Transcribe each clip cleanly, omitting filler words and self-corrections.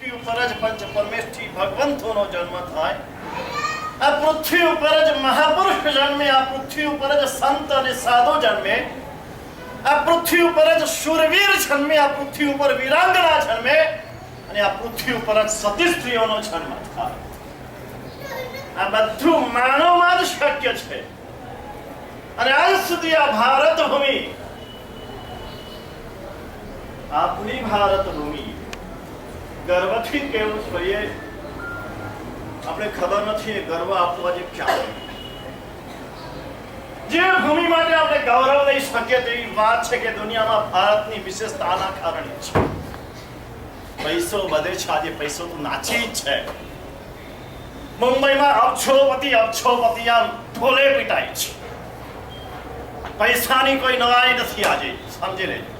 પૃથ્વી ઉપર જ પંચ પરમેષ્ઠી ભગવંતોનો જન્મ થાય, આ પૃથ્વી ઉપર જ મહાપુરુષ જન્મે, આ પૃથ્વી ઉપર જ સંત અને સાધુ જન્મે, આ પૃથ્વી ઉપર જ શૂરવીર જન્મે, આ પૃથ્વી ઉપર વીરાંગના જન્મે અને આ પૃથ્વી ઉપર જ સતી સ્ત્રીઓનો જન્મ થાય. આ બધું માનવમાં જ શક્ય છે. અને આજ સુધી આ ભારત ભૂમિ, આપણી ભારત ભૂમિ ગર્વથી કેવું જોઈએ આપણે ખબર નથી. એ ગર્વ આપવા જે ક્યાં જે ભૂમિ માટે આપણે ગૌરવ લઈ શકીએ તેવી વાત છે કે દુનિયામાં ભારતની વિશેષતાના કારણે છે. પૈસો વધે છે, આજે પૈસો તો નાચી જ છે. મુંબઈમાં અબજોપતિ આમ ઢોલે પીટાય છે. પૈસાની કોઈ નવાઈ નથી. આજે સમજી લેજો,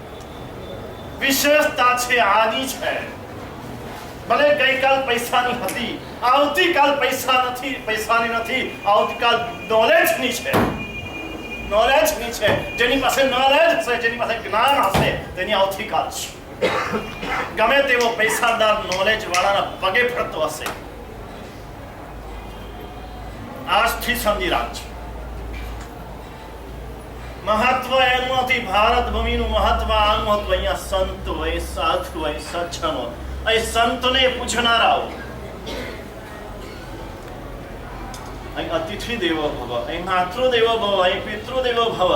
વિશેષતા છે આની છે. ભલે ગઈકાલ પૈસાની હતી, આવતીકાલ પૈસાની નથી, આવતીકાલ નોલેજની છે. નોલેજની છે. જેની પાસે નોલેજ હશે, જેની પાસે જ્ઞાન હશે, તેની આવતીકાલ છે. ગમે તેવો પૈસાદાર નોલેજ વાળાના પગે પડતો હશે. આજથી સમજી રાખજો. મહત્વ એનું નથી. ભારત ભૂમિનું મહત્વ આનું હતું. અહીંયા સંત હોય, સાધુ હોય, સજ્જન હોય. અહીં સંતને પૂછનારાઓ, અહીં અતિથિ દેવો ભવ, અહીં માતૃદેવો ભવ, અહીં પિતૃદેવો ભવ.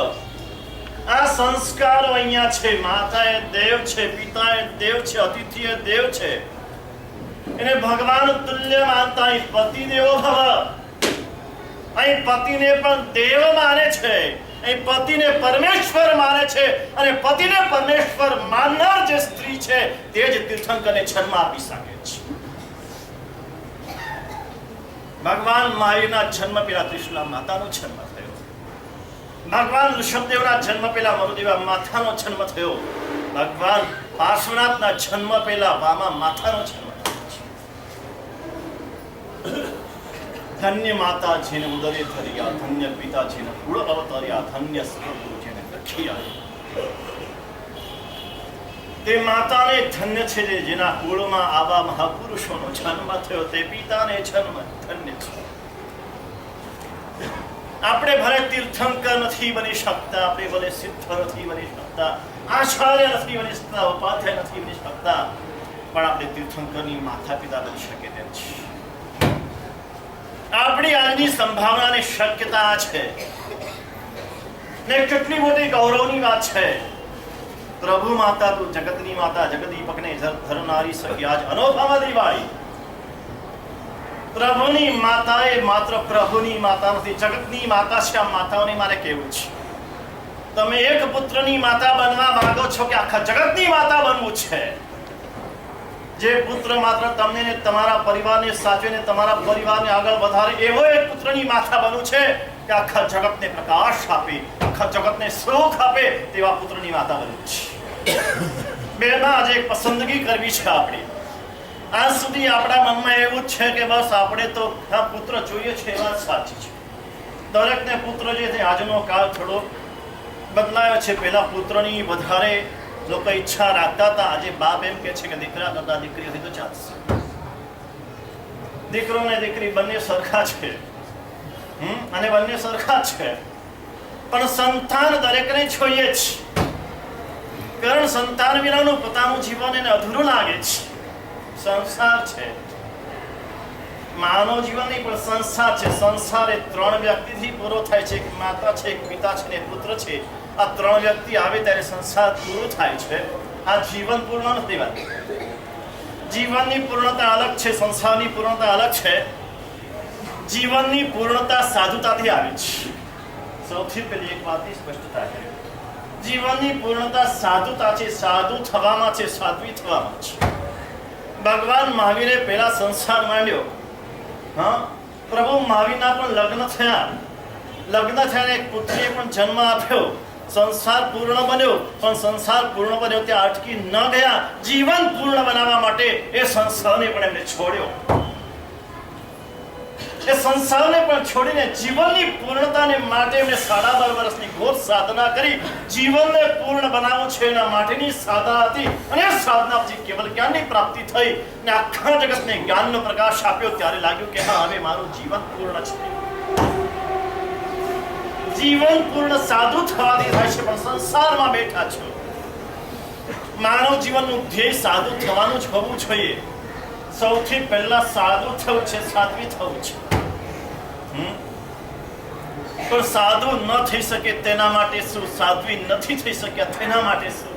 આ સંસ્કારો અહીંયા છે. માતા એ દેવ છે, પિતા એ દેવ છે, અતિથિ એ દેવ છે. એને ભગવાન તુલ્ય માનતા. અહીં પતિ દેવો ભવ, અહીં પતિને પણ દેવ માને છે. અહીં પતિને પરમેશ્વર માને છે. અને પતિને પરમેશ્વર માનનાર જે સ્ત્રી છે તે જ તીર્થંકરને જન્મ આપી શકે છે. ભગવાન મહાવીરના જન્મ પહેલા ત્રિશુલા માતાનો જન્મ થયો. ભગવાન ઋષભદેવના જન્મ પહેલા મરુદેવા માતાનો જન્મ થયો. ભગવાન પાર્શ્વનાથના જન્મ પહેલા વામા માતાનો જન્મ થયો. ધન્ય માતાજીને ઉદરે ધર્યા, ધન્ય પિતાજીને કુળ અવતર્યા, ધન્ય સદગુરુજીને લખી. તે માતાને ધન્ય છે જેના કુળમાં આવા મહાપુરુષોનો જન્મ થયો. તે પિતાને જન્મ ધન્ય છે. આપણે ભલે તીર્થંકર નથી બની શકતા, આપણે ભલે સિદ્ધ નથી બની શકતા, આચાર્ય નથી બની શકતા, ઉપાધ્યાય નથી બની શકતા, પણ આપણે તીર્થંકરની માતા પિતા બની શકે તેમ છે. આપણી આજની સંભાવના અને શક્યતા છે ને કેટલી મોટી ગૌરવની વાત છે. પ્રભુ માતા તું જગતની માતા, જગદીપકને ધરનારી સખી આજ અનોખામાં દેવાઈ. પ્રભુની માતા એ માત્ર પ્રભુની માતા નથી, જગતની માતા છે. આ માતાઓને મારે કહેવું છે, તમે એક પુત્રની માતા બનવા માંગો છો કે આખા જગતની માતા બનવું છે? જે પુત્ર માત્ર તમને ને તમારા પરિવારને સાચવીને તમારા પરિવારને આગળ વધારે એવો એક પુત્રની માતા બનવું છે કે આખા જગતને પ્રકાશ આપે, આખા જગતને સુખ આપે તેવા પુત્રની માતા બનવું છે. બેમાં આજે એક પસંદગી કરવી છે આપણે. આજ સુધી આપણા મનમાં એવું જ છે કે બસ આપણે તો પુત્ર જોઈએ છે. એ વાત સાચી છે. દરેકને પુત્ર જે છે. આજનો કાળ થોડો બદલાયો છે. પહેલા પુત્રની વધારે લોકો ઈચ્છા રાખતા હતા. આજે બાપ એમ કે છે કે દીકરા કરતા દીકરી હોય તો ચાલશે. દીકરો ને દીકરી બંને સરખા છે અને બંને સરખા છે, પણ સંતાન દરેકને જોઈએ છે. કારણ સંતાન વિનાનું પોતાનું જીવન એને અધૂરું લાગે છે. સંસાર છે, માનવ જીવન નહીં પણ સંસાર છે. સંસાર એ ત્રણ વ્યક્તિથી પૂરો થાય છે. એક માતા છે, એક પિતા છે ને પુત્ર છે. આ ત્રણ વ્યક્તિ આવે ત્યારે સંસાર પૂરો થાય છે. આ જીવન પૂર્ણ નથી વાત. જીવનની પૂર્ણતા અલગ છે, સંસારની પૂર્ણતા અલગ છે. જીવનની પૂર્ણતા સાધુતાથી આવે છે. સૌથી પહેલી એક વાતની સ્પષ્ટતા છે. જીવનની પૂર્ણતા સાધુતા છે. સાધુ થવામાં છે, સાધ્વી થવામાં છે. ભગવાન મહાવીરે પહેલા સંસાર માંડ્યો. પ્રભુ મહાવીરના પણ લગ્ન થયા. લગ્ન થયા એક પુત્રીએ પણ જન્મ આપ્યો. સંસાર પૂર્ણ બન્યો, પણ સંસાર પૂર્ણ બન્યો ત્યાં અટકી ન ગયા. જીવન પૂર્ણ બનાવવા માટે એ સંસારને પણ એમને છોડ્યો. એ સંસારને પણ છોડીને જીવનની પૂર્ણતાને માટે એમણે 12.5 વર્ષની ઘોર સાધના કરી જીવનને પૂર્ણ બનાવવું છે એના માટેની સાધના હતી અને એ સાધના પછી કેવલ જ્ઞાનની પ્રાપ્તિ થઈ અને આખા જગતને જ્ઞાનનો પ્રકાશ આપ્યો ત્યારે લાગ્યું કે હા હવે મારું જીવન પૂર્ણ છે જીવન પૂર્ણ સાધુ થવાથી થાય છે પણ સંસારમાં બેઠા છો માનવ જીવનનું ધ્યેય સાધુ થવાનું જ હોવું જોઈએ સૌથી પહેલા સાધુ થવું છે સાધ્વી થવું છે પણ સાધુ ન થઈ શકે તેના માટે શું સાધ્વી નથી થઈ શક્યા તેના માટે શું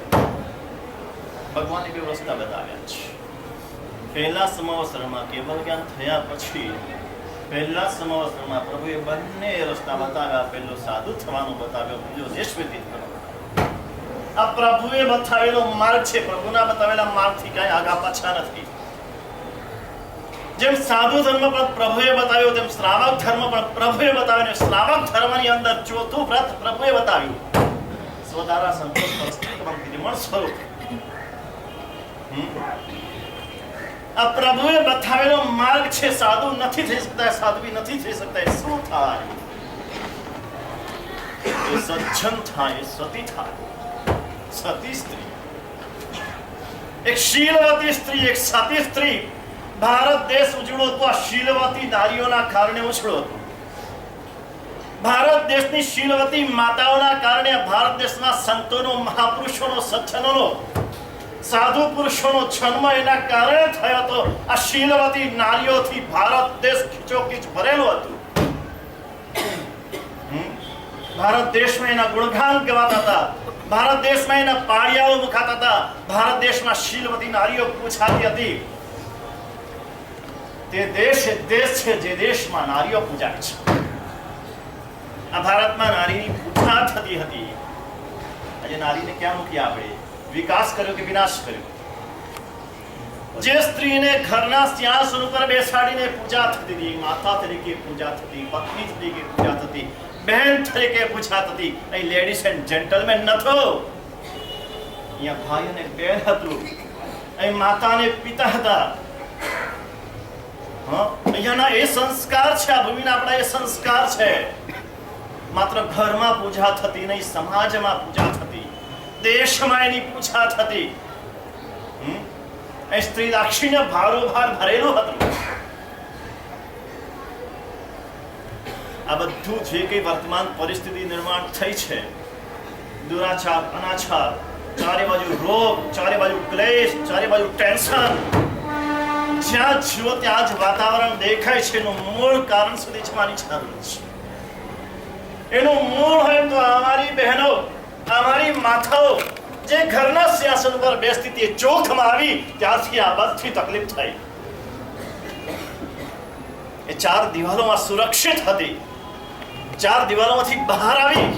ભગવાને બે રસ્તા બતાવ્યા છે પહેલા સમાવસરમાં કેવલ જ્ઞાન થયા પછી પહેલા સમાવસરમાં પ્રભુએ બંને રસ્તા બતાવ્યા પહેલો સાધુ થવાનો બતાવ્યો બીજો દેશ વ્યતીત કરવાનો આ પ્રભુએ બતાવેલો માર્ગ છે પ્રભુના બતાવેલા માર્ગથી કાંઈ આગા પાછા નથી જેમ સાધુ ધર્મ પણ પ્રભુએ બતાવ્યો તેમ શ્રાવક ધર્મ પણ પ્રભુએ બતાવ્યો શ્રાવક ધર્મની અંદર ચોથું વ્રત પ્રભુએ બતાવ્યું સ્વદારા સંતોષ પરસ્પરમ વિધિમણ સ્વરૂપ આ પ્રભુએ બતાવેલો માર્ગ છે સાધુ નથી થઈ શકતા સાધ્વી નથી થઈ શકતા એ શું થાય એ સજ્જન થાય સતી થાય સતી સ્ત્રી એક શીલવતી સ્ત્રી એક સતી સ્ત્રી ભારત દેશ ઉજળો હતો આ શીલવતી નારીઓના કારણે ઉછળો હતો ભારત દેશની શીલવતી માતાઓના કારણે ભારત દેશના સંતોનો મહાપુરુષોનો સજ્જનોનો સાધુ પુરુષોનો જન્મ એના કારણે થયો હતો આ શીલવતી નારીઓથી ભારત દેશ ખીચોખીચ ભરેલો હતો ભારત દેશમાં એના ગુણગાન ગવાતા હતા ભારત દેશમાં એના પાળિયાઓ મુખાતા હતા ભારત દેશમાં શીલવતી નારીઓ પૂછાતી હતી તે દેશ છે જે દેશમાં નારીઓ પૂજાય છે આ ભારતમાં નારીની પૂજા થતી હતી આજે નારીને ક્યાં મૂકી આપણે વિકાસ કર્યો કે વિનાશ કર્યો જે સ્ત્રીને ઘરના સિંહાસન ઉપર બેસાડીને પૂજા થતી હતી માતા તરીકે પૂજા થતી પત્ની તરીકે પૂજા થતી બહેન તરીકે પૂજા થતી અહીં લેડીઝ એન્ડ જેન્ટલમેન નતો અહીંયા ભાઈ અને બહેન હતું અહીં માતા અને પિતા હતા અહીંયાના એ સંસ્કાર છે આ ભૂમિના આપણા એ સંસ્કાર છે માત્ર ઘરમાં પૂજા થતી નહીં સમાજમાં પૂજા થતી દેશમાં એની પૂજા થતી એ સ્ત્રી દાક્ષિણ્ય ભારોભાર ભરેલું હતું આ બધું જે કઈ વર્તમાન પરિસ્થિતિ નિર્માણ થઈ છે દુરાચાર અનાચાર ચારે બાજુ રોગ ચારે બાજુ ક્લેશ ચારે બાજુ ટેન્શન જ્યાં જુઓ ત્યાં જ વાતાવરણ દેખાય છે એનું મૂળ કારણ સુધી જવાની જરૂર છે એનું મૂળ હોય તો અમારી બહેનો અમારી માતાઓ જે ઘરના સિંહાસન ઉપર બેસતી હતી ચોખમાં આવી ત્યારથી આ બધી તકલીફ થઈ એ ચાર દિવાલોમાં સુરક્ષિત હતી ચાર દિવાલોમાંથી બહાર આવી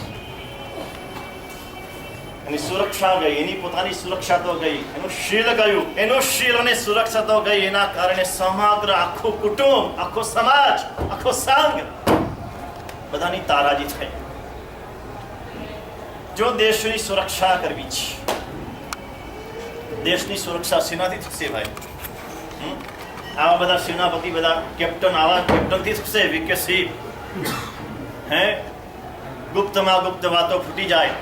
એની સુરક્ષા ગઈ એની પોતાની સુરક્ષા તો ગઈ એનું શીલ ગયું એનું શીલ અને સુરક્ષા તો ગઈ એના કારણે સમગ્ર આખું કુટુંબ આખો સમાજ આખો સંઘ બધાની તારાજી થઈ જો દેશની સુરક્ષા કરવી છે દેશની સુરક્ષા સેનાથી થશે ભાઈ આવા બધા સેનાપતિ બધા કેપ્ટન આવા કેપ્ટનથી થશે વિકસિત હે ગુપ્તમાં ગુપ્ત વાતો ફૂટી જાય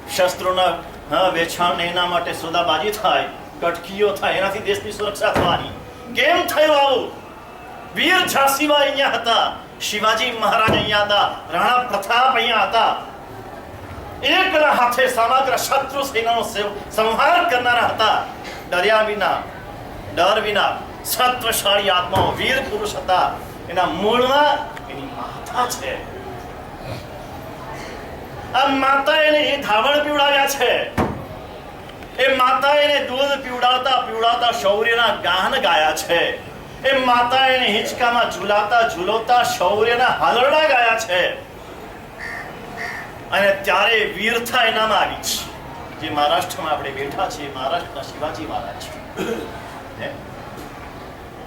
શસ્ત્રોના વેચાણ એના માટે સોદાબાજી થાય કટકીઓ થાય એનાથી દેશની સુરક્ષા થવાની કેમ થયું આવું વીર ઝાંસીબા અહીંયા હતા શિવાજી મહારાજ અહીંયા હતા રાણા પ્રતાપ અહીંયા હતા એકલા હાથે સમગ્ર શત્રુ સેનાનો સંહાર કરનારા હતા ડર્યા વિના ડર વિના સત્વશાળી આત્માઓ વીર પુરુષ હતા એના મૂળમાં એની માતા છે આ માતા એને એ ધાવણ પીવડાવ્યા છે એ માતા એને દૂધ પીવડાવતા પીવડાવતા શૌર્યના ગાન ગાયા છે એ માતા એને હિંચકામાં ઝૂલાતા ઝૂલવતા શૌર્યના હાલરડા ગાયા છે અને ત્યારે વીરતા એનામાં આવી છે જે મહારાષ્ટ્રમાં આપણે બેઠા છીએ મહારાષ્ટ્રના શિવાજી મહારાજ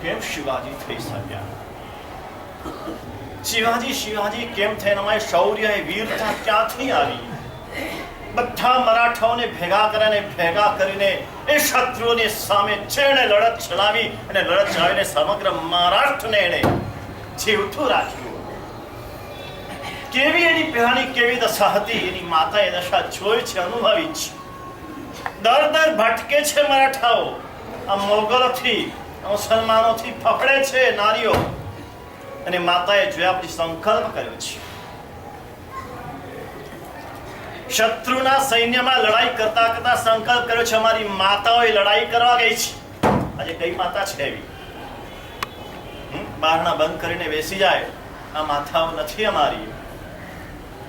કેમ શિવાજી થઈ શક્યા શિવાજી કેમ થયા શૌર્ય એ વીરતા ક્યાંથી આવી બધા મરાઠાઓને ભેગા કરીને એ શત્રુઓની સામે છેડે લડત ચલાવી અને લડત ચલાવીને સમગ્ર મહારાષ્ટ્રને એને જીવતું રાખ્યું. કેવી એની પહેલાની કેવી દશા હતી એની માતાએ દશા જોઈ છે, અનુભવી છે. દર દર ભટકે છે મરાઠાઓ, આ મોગલોથી મુસલમાનોથી ફફડે છે નારીઓ, અને માતાએ જોયા પછી સંકલ્પ કર્યો છે. શત્રુના સૈન્યમાં લડાઈ કરતા કરતા સંકલ્પ કર્યો છે અમારી માતાઓએ લડાઈ કરવા ગઈ છે. આજે કઈ માતા છે એવી બારણા બંધ કરીને બેસી જાય? આ માતાઓ નથી અમારી.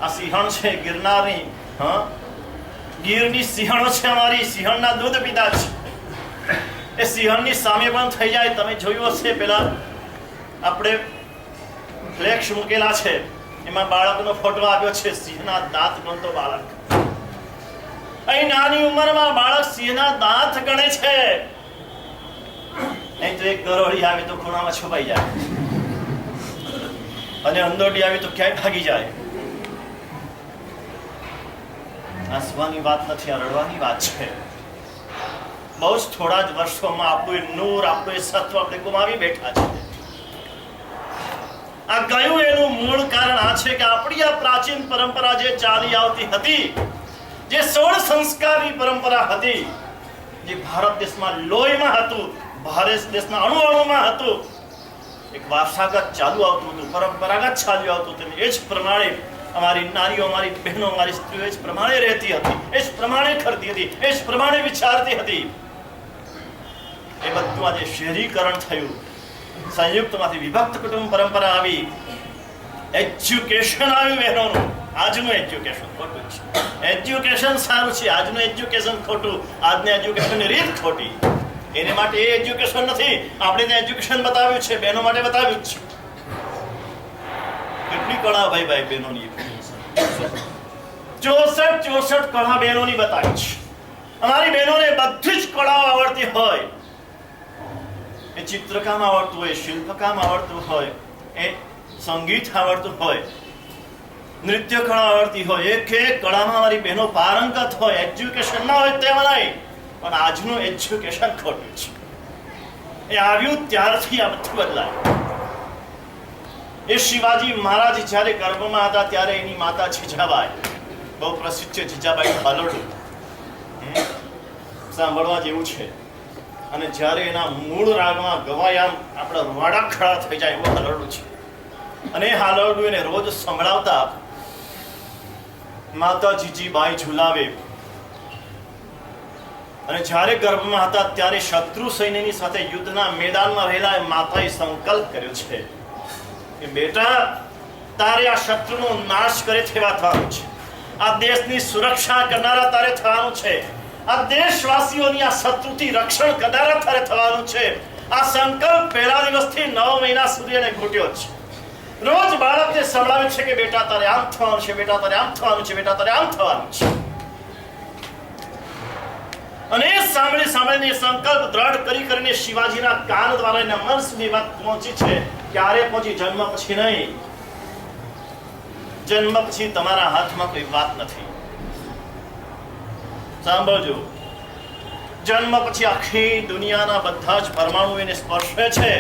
આ સિંહણ છે ગિરનારની, ગીરની સિંહણો છે અમારી, સિંહણના દૂધ પીતા છે. એ સિંહણની સામે પણ થઈ જાય. તમે જોયું હશે પેલા આપણે ફ્લેક્સ મૂકેલા છે, એમાં બાળકનો ફોટો આપ્યો છે, સિંહના દાંત ગણતો બાળક. અહીં નાની ઉંમરમાં બાળક સિંહના દાંત ગણે છે. નહીં તો એક ગરોળી આવે તો ખૂણામાં છુપાઈ જાય, અને અંદોડી આવી તો ક્યાંય ભાગી જાય. હસવાની વાત નથી, આ રડવાની વાત છે. બહુ જ થોડા જ વર્ષોમાં આપણું નૂર, આપણું સત્વ આપણે ગુમાવી બેઠા છે. આ ગયું એનું મૂળ કારણ આ છે કે આપણી આ પ્રાચીન પરંપરા જે ચાલી આવતી હતી, જે 16 સંસ્કારની પરંપરા હતી, જે ભારત દેશમાં લોહીમાં હતું, ભારત દેશના અણુ અણુમાં હતું, એક વારસાગત ચાલુ આવતું હતું, પરંપરાગત ચાલ્યું આવતું હતું. એ જ પ્રમાણે અમારી નારીઓ, અમારી બહેનો, અમારી સ્ત્રીઓ એ જ પ્રમાણે રહેતી હતી, એ જ પ્રમાણે કરતી હતી, એ જ પ્રમાણે વિચારતી હતી. એ બધું આજે શહેરીકરણ થયું, સંયુક્તમાંથી વિભક્ત કુટુંબ પરંપરા આવી, એજ્યુકેશન આવ્યું બહેનોનું. આજનું એજ્યુકેશન ખોટું છે. એજ્યુકેશન સારું છે, આજનું એજ્યુકેશન ખોટું, આજની એજ્યુકેશનની રીત ખોટી. એને માટે એ એજ્યુકેશન નથી, આપણે ત્યાં એજ્યુકેશન બતાવ્યું છે, બહેનો માટે બતાવ્યું છે. કેટલી કળા ભાઈ ભાઈ બહેનોની 64 કળા બહેનોની બતાવી છે. અમારી બહેનોને બધી જ કળાઓ આવડતી હોય. એ ચિત્રકામ આવડતું હોય, શિલ્પકામ આવડતું હોય, એ સંગીત આવડતું હોય, નૃત્ય કળા આવડતી હોય, એક એક કળામાં અમારી બહેનો પારંગત હોય. એજ્યુકેશન ના હોય તેમાં નહીં, પણ આજનું એજ્યુકેશન ખોટું છે. એ આવ્યું ત્યારથી આ બધું બદલાયું. એ શિવાજી મહારાજ જ્યારે ગર્ભમાં હતા ત્યારે એની માતા જીજાબાઈ, બહુ પ્રસિદ્ધ છે જીજાબાઈ હાલોડું, સાંભળવા જેવું છે. અને જ્યારે એના મૂળ રાગમાં ગવાય આમ આપણા રૂવાડા ખડા થઈ જાય એવું હાલોડું છે. અને એ હાલોડું એને રોજ સંભળાવતા માતા જીજીબાઈ ઝુલાવે. અને જ્યારે ગર્ભમાં હતા ત્યારે શત્રુ સૈન્યની સાથે યુદ્ધના મેદાનમાં રહેલા માતાએ સંકલ્પ કર્યો છે કે બેટા, તારે આ શત્રુનો નાશ કરે તેવા થવાનું છે. આ દેશની સુરક્ષા કરનારા તારે થવાનું છે. આ દેશવાસીઓની આ શત્રુથી રક્ષણ કરનારા તારે થવાનું છે. આ સંકલ્પ પહેલા દિવસથી 9 મહિના સુધી એને ઘૂંટ્યો છે. રોજ બાળકને સંભળાવે છે કે બેટા તારે આમ થવાનું છે, બેટા તારે આમ થવાનું છે, બેટા તારે આમ થવાનું છે. અને સાંભળીને સંકલ્પ દ્રઢ કરીને શિવાજીના કાન દ્વારા એના મન સુધી વાત પહોંચી છે. ક્યારે પહોંચી? જન્મ પછી નહીં. જન્મ પછી તમારા હાથમાં કોઈ વાત નથી. સાંભળજો, જન્મ પછી આખી દુનિયાના બધા જ પરમાણુ એને સ્પર્શે છે.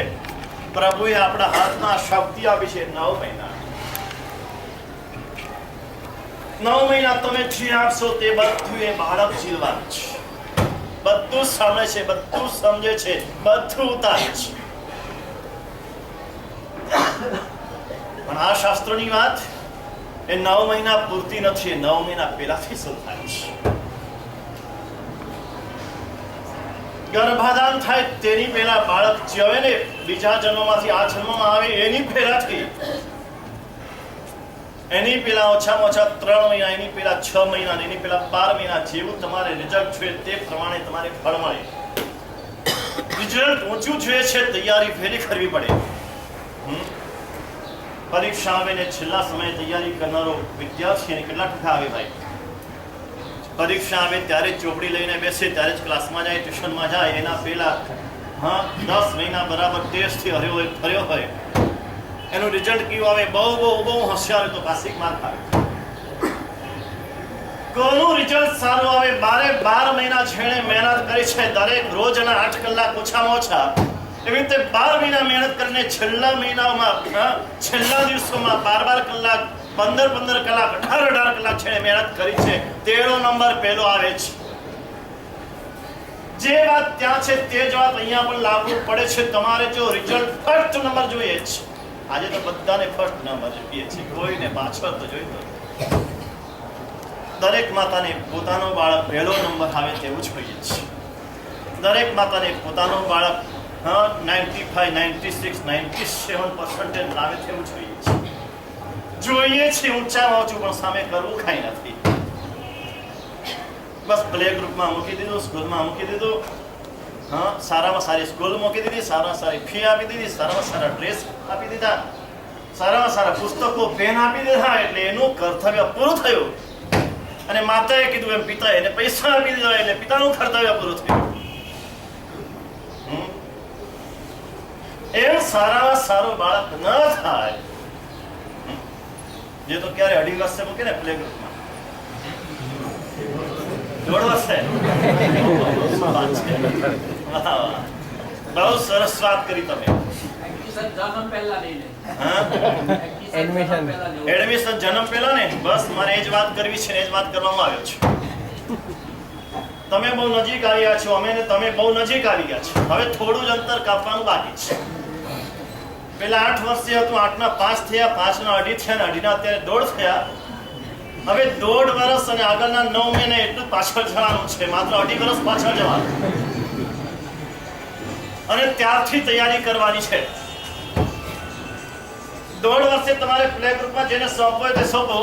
પ્રભુએ આપણા હાથમાં શક્તિ આપી છે 9 મહિના. 9 મહિના તમે જે આપશો તે બધું એ બાળક જીવવાનું છે. બધું સાંભળે છે, બધું સમજે છે, બધું ઉતારે છે. પણ આ શાસ્ત્રોની વાત એ 9 મહિના પૂરતી નથી. 9 મહિના પહેલાથી શરૂ થાય છે. ગર્ભાધાન થાય તેની પહેલા બાળક જીવે ને, બીજા જન્મમાંથી આ જન્મમાં આવે એની પહેલાથી, એની પહેલા ઓછામાં ઓછા 3 મહિના, એની પહેલા 6 મહિના, એની પહેલા 12 મહિના, જેવું તમારે રિઝલ્ટ જોઈએ તે પ્રમાણે તમારે ફળ મળે. રિઝલ્ટ ઊંચું જોઈએ છે, તૈયારી વહેલી કરવી પડે. પરીક્ષા આવે ને છેલ્લા સમયે તૈયારી કરનારો વિદ્યાર્થી કેટલા ટકા આવે ભાઈ? પરીક્ષા આવે ત્યારે ચોપડી લઈને બેસે, ત્યારે જ ક્લાસમાં જાય, ટ્યુશનમાં જાય. એના પહેલા 10 મહિના બરાબર ટેસ્ટથી ફર્યો હોય. એનું રિઝલ્ટ કેવું આવે? બહુ હોશિયાર હોય તો પાસિક માર્ક આવે. કોનું રિઝલ્ટ સારું આવે? 12 મહિના જેણે મહેનત કરી છે, દરેક રોજના 8 કલાક ઓછામાં ઓછા એવી રીતે 12 મહિના મહેનત કરીને છેલ્લા મહિનામાં છેલ્લા દિવસોમાં 12 કલાક 15 કલાક 18 કલાક છે મહેનત કરી છે, તેનો નંબર પહેલો આવે છે. જે વાત ત્યાં છે તે જ વાત અહીંયા પણ લાગુ પડે છે. તમારે જો રિઝલ્ટ ફર્સ્ટ નંબર જોઈએ છે, આજે તો બધાને ફર્સ્ટ નંબર જોઈએ છે, કોઈને પાછળ તો જોઈતો. દરેક માતાને પોતાનો બાળક પહેલો નંબર આવે તેવું જ જોઈએ છે. દરેક માતાને પોતાનો બાળક 95, 96, 97% લાવે તેવું જોઈએ છે. જોઈએ છે ઊંચામાં ઊંચું, પણ સામે કરવું કાંઈ નથી. બસ પ્લે ગ્રુપમાં મૂકી દીધું, સ્કૂલમાં મૂકી દીધું, સારામાં સારી સ્કૂલ મૂકી દીધી, સારામાં સારી ફી આપી દીધી, સારામાં સારા ડ્રેસ આપી દીધા, સારામાં સારા પુસ્તકો પેન આપી દીધા, એટલે એનું કર્તવ્ય પૂરું થયું. અને માતાએ કીધું એમ પિતાએ એને પૈસા આપી દીધા, એટલે પિતાનું કર્તવ્ય પૂરું થયું. એમ સારામાં સારું બાળક ન થાય. જે તો ક્યારે 2.5 વર્ષે મૂકે ને પ્લે ગ્રુપમાં, 1.5 વર્ષે. બહુ સરસ વાત કરી તમે. એડમિશન જન્મ પહેલા ને, બસ મારે એ જ વાત કરવી છે ને, એ જ વાત કરવામાં આવ્યો છે. તમે બહુ નજીક આવ્યા છો, અમે ને તમે બહુ નજીક આવી ગયા છે. હવે થોડું જ અંતર કાપવાનું બાકી છે. પેલા 8 વર્ષે હતું, 8 ના 5 થયા, 5 ના 2.5 થયા, 2.5 ના અત્યારે 1.5 થયા. હવે 1.5 વર્ષ અને આગળના 9 મહિને એટલું પાછળ જવાનું છે, માત્ર 2.5 વર્ષ પાછળ જવાનું. અને ત્યારથી તૈયારી કરવાની છે. 1.5 વર્ષે તમારે પ્લે ગ્રુપમાં જેને સોંપવો હોય તે સોંપો,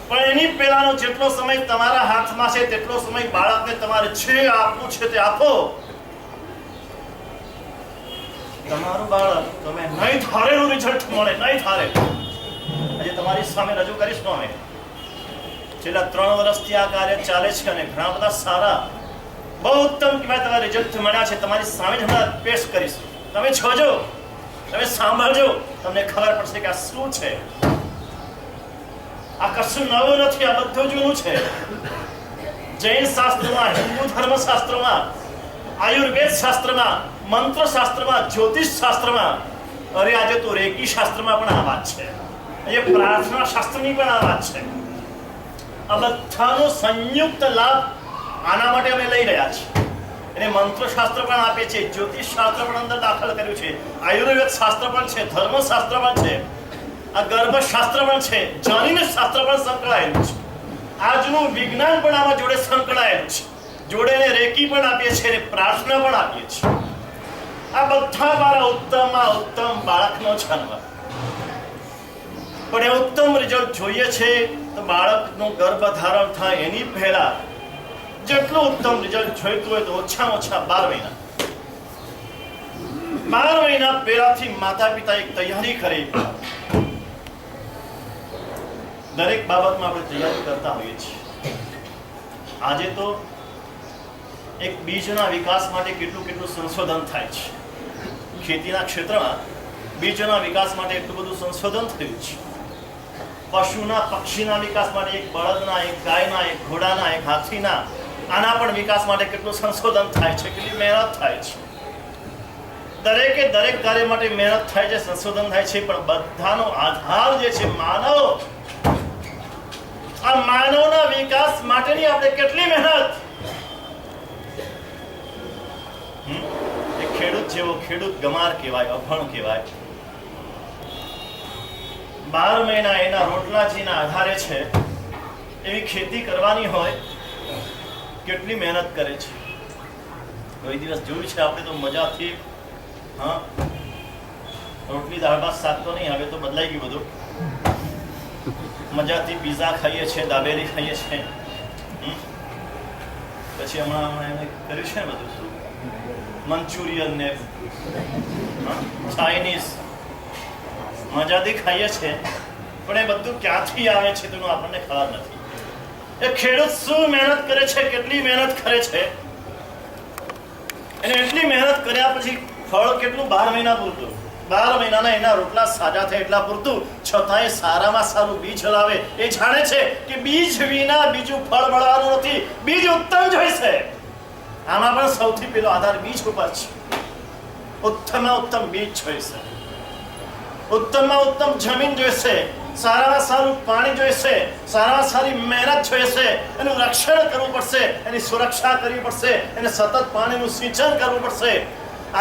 પણ એની પહેલાનો જેટલો સમય તમારા હાથમાં છે તેટલો સમય બાળકને તમારે જે આપવું છે તે આપો. તમારું બાળક તમે નહીં ધારેલું રિઝલ્ટ મળે, નહીં ધારે. આજે તમારી સામે રજૂ કરીશ નો અમે. છેલ્લા 3 વર્ષથી આ કાર્ય ચાલે છે અને ઘણા બધા સારા બહુ ઉત્તમ કહેવાય તમારા રિઝલ્ટ મળ્યા છે. તમારી સામે જ હમણાં પેશ કરીશ. તમે જોજો, તમે સાંભળજો, તમને ખબર પડશે કે આ શું છે. આ કશું નવું નથી, આ બધું જૂનું છે. જૈન શાસ્ત્રમાં, હિન્દુ ધર્મશાસ્ત્રમાં, આયુર્વેદ શાસ્ત્રમાં, મંત્ર શાસ્ત્રમાં, જ્યોતિષ શાસ્ત્રમાં, અરે આજે તો રેકી શાસ્ત્રમાં પણ આ વાત છે. આજે પ્રાર્થના શાસ્ત્રની પણ આ વાત છે. આ બધાનો સંયુક્ત લાભ આના માટે અમે લઈ રહ્યા છીએ. એને મંત્ર શાસ્ત્ર પણ આપે છે, જ્યોતિષ શાસ્ત્ર પણ અંદર દાખલ કર્યું છે, આયુર્વેદ શાસ્ત્ર પણ છે, ધર્મશાસ્ત્ર પણ છે, આ ગર્ભશાસ્ત્ર પણ છે, જાનીન શાસ્ત્ર પણ સંકળાયેલું છે. આજનું વિજ્ઞાન પણ આમાં જોડે સંકળાયેલું છે. જોડે રેકી પણ આપીએ છીએ અને પ્રાર્થના પણ આપીએ છીએ. આ બધા મારા ઉત્તમમાં ઉત્તમ બાળકનો જન્મ. પણ એ ઉત્તમ રિઝલ્ટ જોઈએ છે તો બાળકનું ગર્ભધારણ થાય એની પહેલા જેટલું ઉત્તમ રિઝલ્ટ જોઈતું હોય તો ઓછામાં ઓછા 12 મહિના. 12 મહિના પહેલાથી માતા પિતા એક તૈયારી કરે. દરેક બાબતમાં આપણે તૈયારી કરતા હોઈએ છીએ. આજે તો એક બીજના વિકાસ માટે કેટલું સંશોધન થાય છે. ખેતીના ક્ષેત્રમાં બીજના વિકાસ માટે એટલું બધું સંશોધન થયું છે. પશુના પક્ષીના વિકાસ માટે, એક બળદના, એક ગાયના, એક ઘોડાના, એક હાથીના, આના પણ વિકાસ માટે કેટલું સંશોધન થાય છે, કેટલી મહેનત થાય છે. દરેકે દરેક કાર્ય માટે મહેનત થાય છે, સંશોધન થાય છે, પણ બધાનો આધાર જે છે માનવ. આ માનવના વિકાસ માટેની આપણે કેટલી મહેનત. ખેડૂત જેવો ખેડૂત ગમાર કહેવાય, અભણ કહેવાય. 12 મહિના એના રોટલા જેના આધારે છે એવી ખેતી કરવાની હોય, કેટલી મહેનત કરે છે. કોઈ દિવસ જોયું છે આપણે તો મજાથી રોટલી દાળ ભાત શાક તો નહીં, હવે તો બદલાઈ ગયું બધું. મજાથી પીઝા ખાઈએ છીએ, દાબેલી ખાઈએ છીએ. પછી હમણાં એને કર્યું છે ને બધું શું મંચુરિયન ને ચાઇનીઝ મજાથી ખાઈએ છીએ, પણ એ બધું ક્યાંથી આવે છે તેનું આપણને ખબર નથી. એ ખેડૂત શું મહેનત કરે છે, કેટલી મહેનત કરે છે, અને એટલી મહેનત કર્યા પછી ફળ કેટલું 12 મહિના પૂરતું. 12 મહિનાના એના રોટલા સાજા થાય એટલા પૂરતું, છતાંય સારામાં સારું બીજ લાવે. એ જાણે છે કે બીજ વિના બીજું ફળ મળવાનું નથી, બીજ ઉત્તમ જોઈશે. આમાં પણ સૌથી પહેલો આધાર બીજ ઉપર છે. ઉત્તમમાં ઉત્તમ બીજ જોઈશે, ઉત્તમમાં ઉત્તમ જમીન જોઈશે, સારામાં સારું પાણી જોઈશે, સારામાં સારી મહેનત જોઈશે, એનું રક્ષણ કરવું પડશે, એની સુરક્ષા કરવી પડશે, એને સતત પાણીનું સિંચન કરવું પડશે,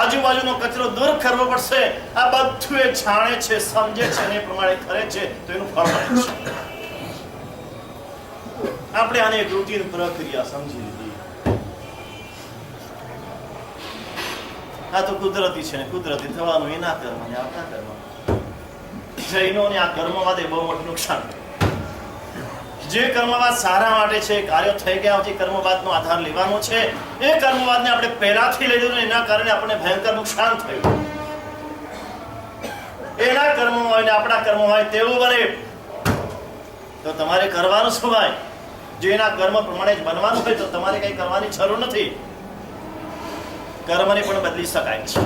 આજુબાજુનો કચરો દૂર કરવો પડશે. આ બધું એ જાણે છે, સમજે છે અને એ પ્રમાણે કરે છે તો એનું ફળ મળે છે. આપણે આને એક રૂટીન પ્રક્રિયા સમજી લીધી. આ તો કુદરતી છે ને કુદરતી થવાનું એના કર્મ ને આપણા કર્મ. જૈનોને આ કર્મવાદ એ બહુ મોટું નુકસાન. જે કર્મવાદ સારા માટે છે, કાર્યો થઈ ગયા પછી કર્મવાદનો આધાર લેવાનો છે, એ કર્મવાદને આપણે પહેલાથી લઈ લીધું, એના કારણે આપણને ભયંકર નુકસાન થયું. એના કર્મ હોય ને આપણા કર્મ હોય તેવું બને તો તમારે કરવાનું શું ભાઈ? જો એના કર્મ પ્રમાણે જ બનવાનું હોય તો તમારે કઈ કરવાની જરૂર નથી. કર્મને પણ બદલી શકાય છે.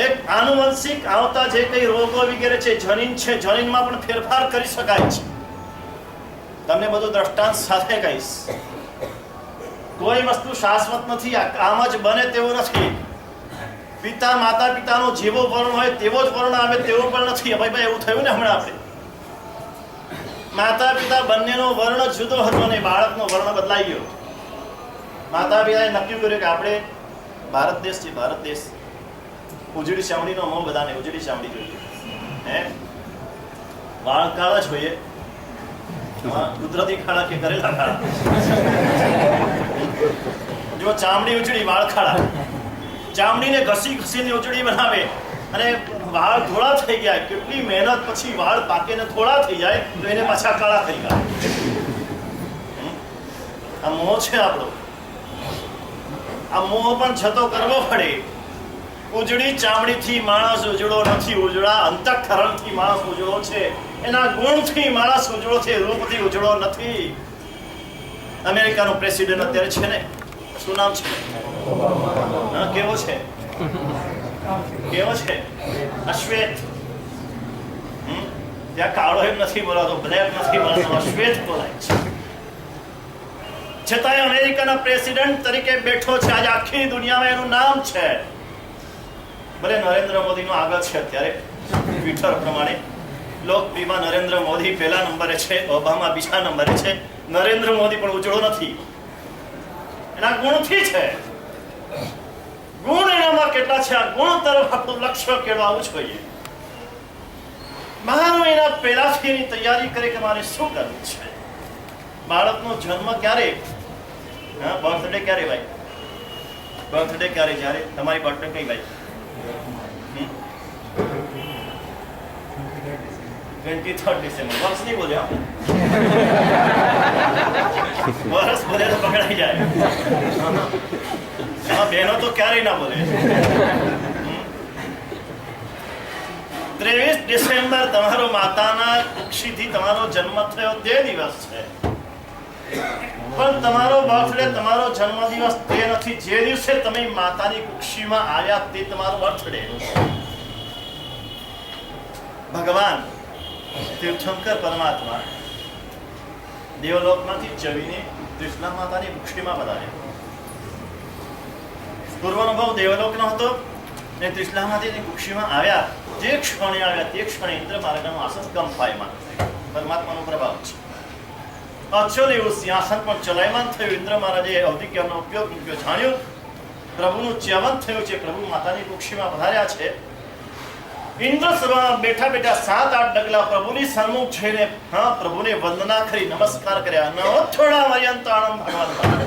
એક આનુવંશિક આવતા જે કઈ રોગો વગેરે છે, જનીન છે, જનીનમાં પણ ફેરફાર કરી શકાય છે. તમને બધું દ્રષ્ટાંત સાથે કહીશ. કોઈ વસ્તુ શાશ્વત નથી, આમ જ બને તેવું નથી. પિતા માતા પિતાનો જેવો વર્ણ હોય તેવો જ વર્ણ આવે તેવો પણ નથી. ભાઈ એવું થયું ને હમણાં આપણે માતા પિતા બંનેનો વર્ણ જુદો હતો ને બાળકનો વર્ણ બદલાઈ ગયો. માતા પિતાએ નક્કી કર્યું કે આપણે ભારત દેશ છે, ભારત દેશ ઉજળી ચામડીનો મોં, બધાને ઉજળી ચામડી જોઈએ, હે વાળ કાળા જોઈએ, કુદરતી ખાડા કે કરેલા ખાડા. જો ચામડી ઉજળી વાળ ખાડા, ચામડીને ઘસી ઘસીને ઉજળી બનાવે અને વાળ થોડા થઈ ગયા, કેટલી મહેનત પછી વાળ પાકે ને થોડા થઈ જાય તો એને પાછા કાળા થઈ ગયા. આ મોહ છે આપણો. આ મોહ પણ છતો કરવો પડે. ઉજળી ચામડીથી માણસ ઉજળો નથી, ઉજળા અંતઃકરણથી માણસ ઉજળો છે. એના ગુણથી માણસ ઉજળો છે, રૂપથી ઉજળો નથી. અમેરિકાનો પ્રેસિડેન્ટ અત્યારે છે ને, શું નામ છે? કેવો છે? કેવો છે? અશ્વેત. ત્યાં કાળો એમ નથી બોલાતો, બ્લેક નથી બોલાતો, અશ્વેત બોલાય છે. છતાંય અમેરિકાના પ્રેસિડેન્ટ તરીકે બેઠો છે. આજે આખી દુનિયામાં એનું નામ છે. ભલે નરેન્દ્ર મોદીનો આગળ છે અત્યારે ટ્વિટર પ્રમાણે. લોકપ્રિયમાં નરેન્દ્ર મોદી પહેલા નંબરે છે, ઓબામા બીજા નંબરે છે. નરેન્દ્ર મોદી પણ ઉજળો નથી. એના ગુણથી છે. ગુણ એનામાં કેટલા છે, આ ગુણ તરફ આપણું લક્ષ્ય કેળવવું જોઈએ. મારું એના પહેલાથી એની તૈયારી કરે કે મારે શું કરવું છે. બાળકનો જન્મ ક્યારે? બર્થડે ક્યારે ભાઈ? બર્થડે ક્યારે? જ્યારે તમારી બર્થડે કઈ ભાઈ? 23 ડિસેમ્બર. વર્ષ નહીં બોલ્યા, વર્ષ બોલે તો પકડાઈ જાય. બહેનો તો ક્યારેય ના બોલે. 23 ડિસેમ્બર તમારો માતાના કુક્ષીથી તમારો જન્મ થયો તે દિવસ છે. પણ તમારો બર્થડે, તમારો જન્મદિવસ તે નથી. જે દિવસે તમે માતાની કુક્ષીમાં આવ્યા તે તમારો બર્થડે. ભગવાન તીર્થંકર પરમાત્મા દેવલોકમાંથી જવીને ત્રિષ્ણા માતાની કુક્ષીમાં પધાર્યા. પૂર્વાનુભવ દેવલોકનો હતો ને ત્રિષ્ણા માતાની કુક્ષીમાં આવ્યા. જે ક્ષણે આવ્યા તે ક્ષણે ઇન્દ્ર માર્ગનું આસન કંપાયમાન થયું. પરમાત્માનો પ્રભાવ છે. અચલ એવું સિંહાસન પણ ચલાયમાન થયું. ઇન્દ્ર મહારાજે અવધિક્યનો ઉપયોગ મૂક્યો, જાણ્યું પ્રભુનું ચ્યવન થયું છે. પ્રભુ માતાની કુક્ષીમાં પધાર્યા છે. ઇન્દ્ર સભામાં બેઠા બેઠા 7-8 ડગલા પ્રભુની સન્મુખ જઈને પ્રભુને વંદના કરી નમસ્કાર કર્યા. નવોથોડા વયંતાણમ ભગવાન.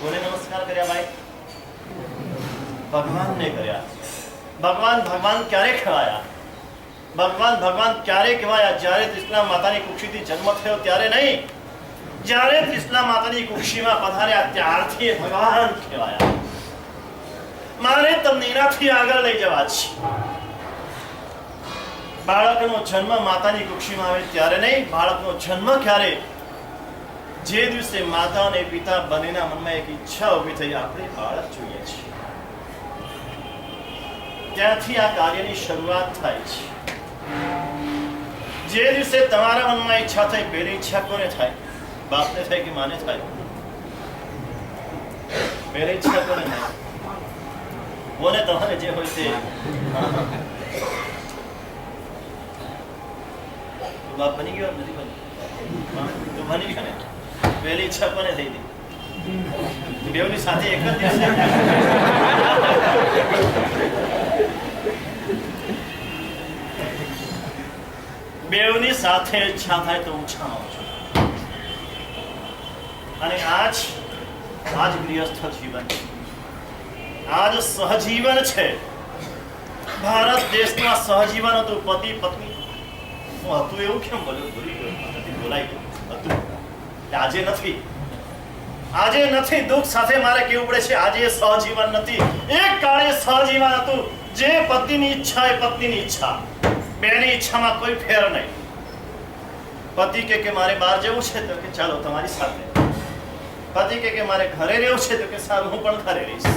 કોને નમસ્કાર કર્યા ભાઈ? ભગવાનને કર્યા. ભગવાન ભગવાન ક્યારે કહેવાયા? ભગવાન ભગવાન ક્યારે કહેવાયા? જ્યારે ત્રિષ્ણા માતાની કુક્ષીથી જન્મ થયો ત્યારે નહીં, જ્યારે ત્રિષ્ણા માતાની કુક્ષીમાં પધાર્યા ત્યારથી ભગવાન કહેવાયા. મારે તમને એનાથી આગળ લઈ જવા છે. બાળકનો જન્મ માતાની કુક્ષીમાં આવે ત્યારે નહીં, બાળકનો જન્મ ક્યારે? જે દિવસે માતા અને પિતા બંનેના મનમાં એક ઈચ્છા ઉભી થઈ, આપણે બાળક જોઈએ છીએ. ત્યાંથી આ કાર્યની શરૂઆત થાય છે. જે દિવસે તમારા મનમાં ઈચ્છા થઈ, પહેલી ઈચ્છા કોને થાય? બાપને થાય કે માને થાય? પહેલી ઈચ્છા કોને થાય? બોલે તમારે જે હોય તે. બાપ બની ગયો નથી બન્યો? તો બની ગયો ને. પહેલી ઈચ્છા કોને થઈ હતી? બેવની સાથે એક જ દિવસે. બેવની સાથે ઈચ્છા થાય તો ઊંચામાં ઊંચું. અને આજ ગૃહસ્થ જીવન, આજ સહજીવન છે. ભારત દેશમાં સહજીવન હતું, પતિ પત્ની હતું. એવું કેમ બોલ્યું? બોલાઈ ગયું હતું. આજે નથી, આજે નથી. દુઃખ સાથે મારે કેવું પડે છે, આજે સહજીવન નથી. એક કાળે સહજીવન હતું. જે પતિની ઈચ્છા એ પત્નીની ઈચ્છા, બેની ઈચ્છામાં કોઈ ફેર નહીં. પતિ કે મારે બહાર જવું છે તો કે ચાલો તમારી સાથે. પતિ કે મારે ઘરે રહેવું છે તો કે સારું હું પણ ઘરે રહીશ.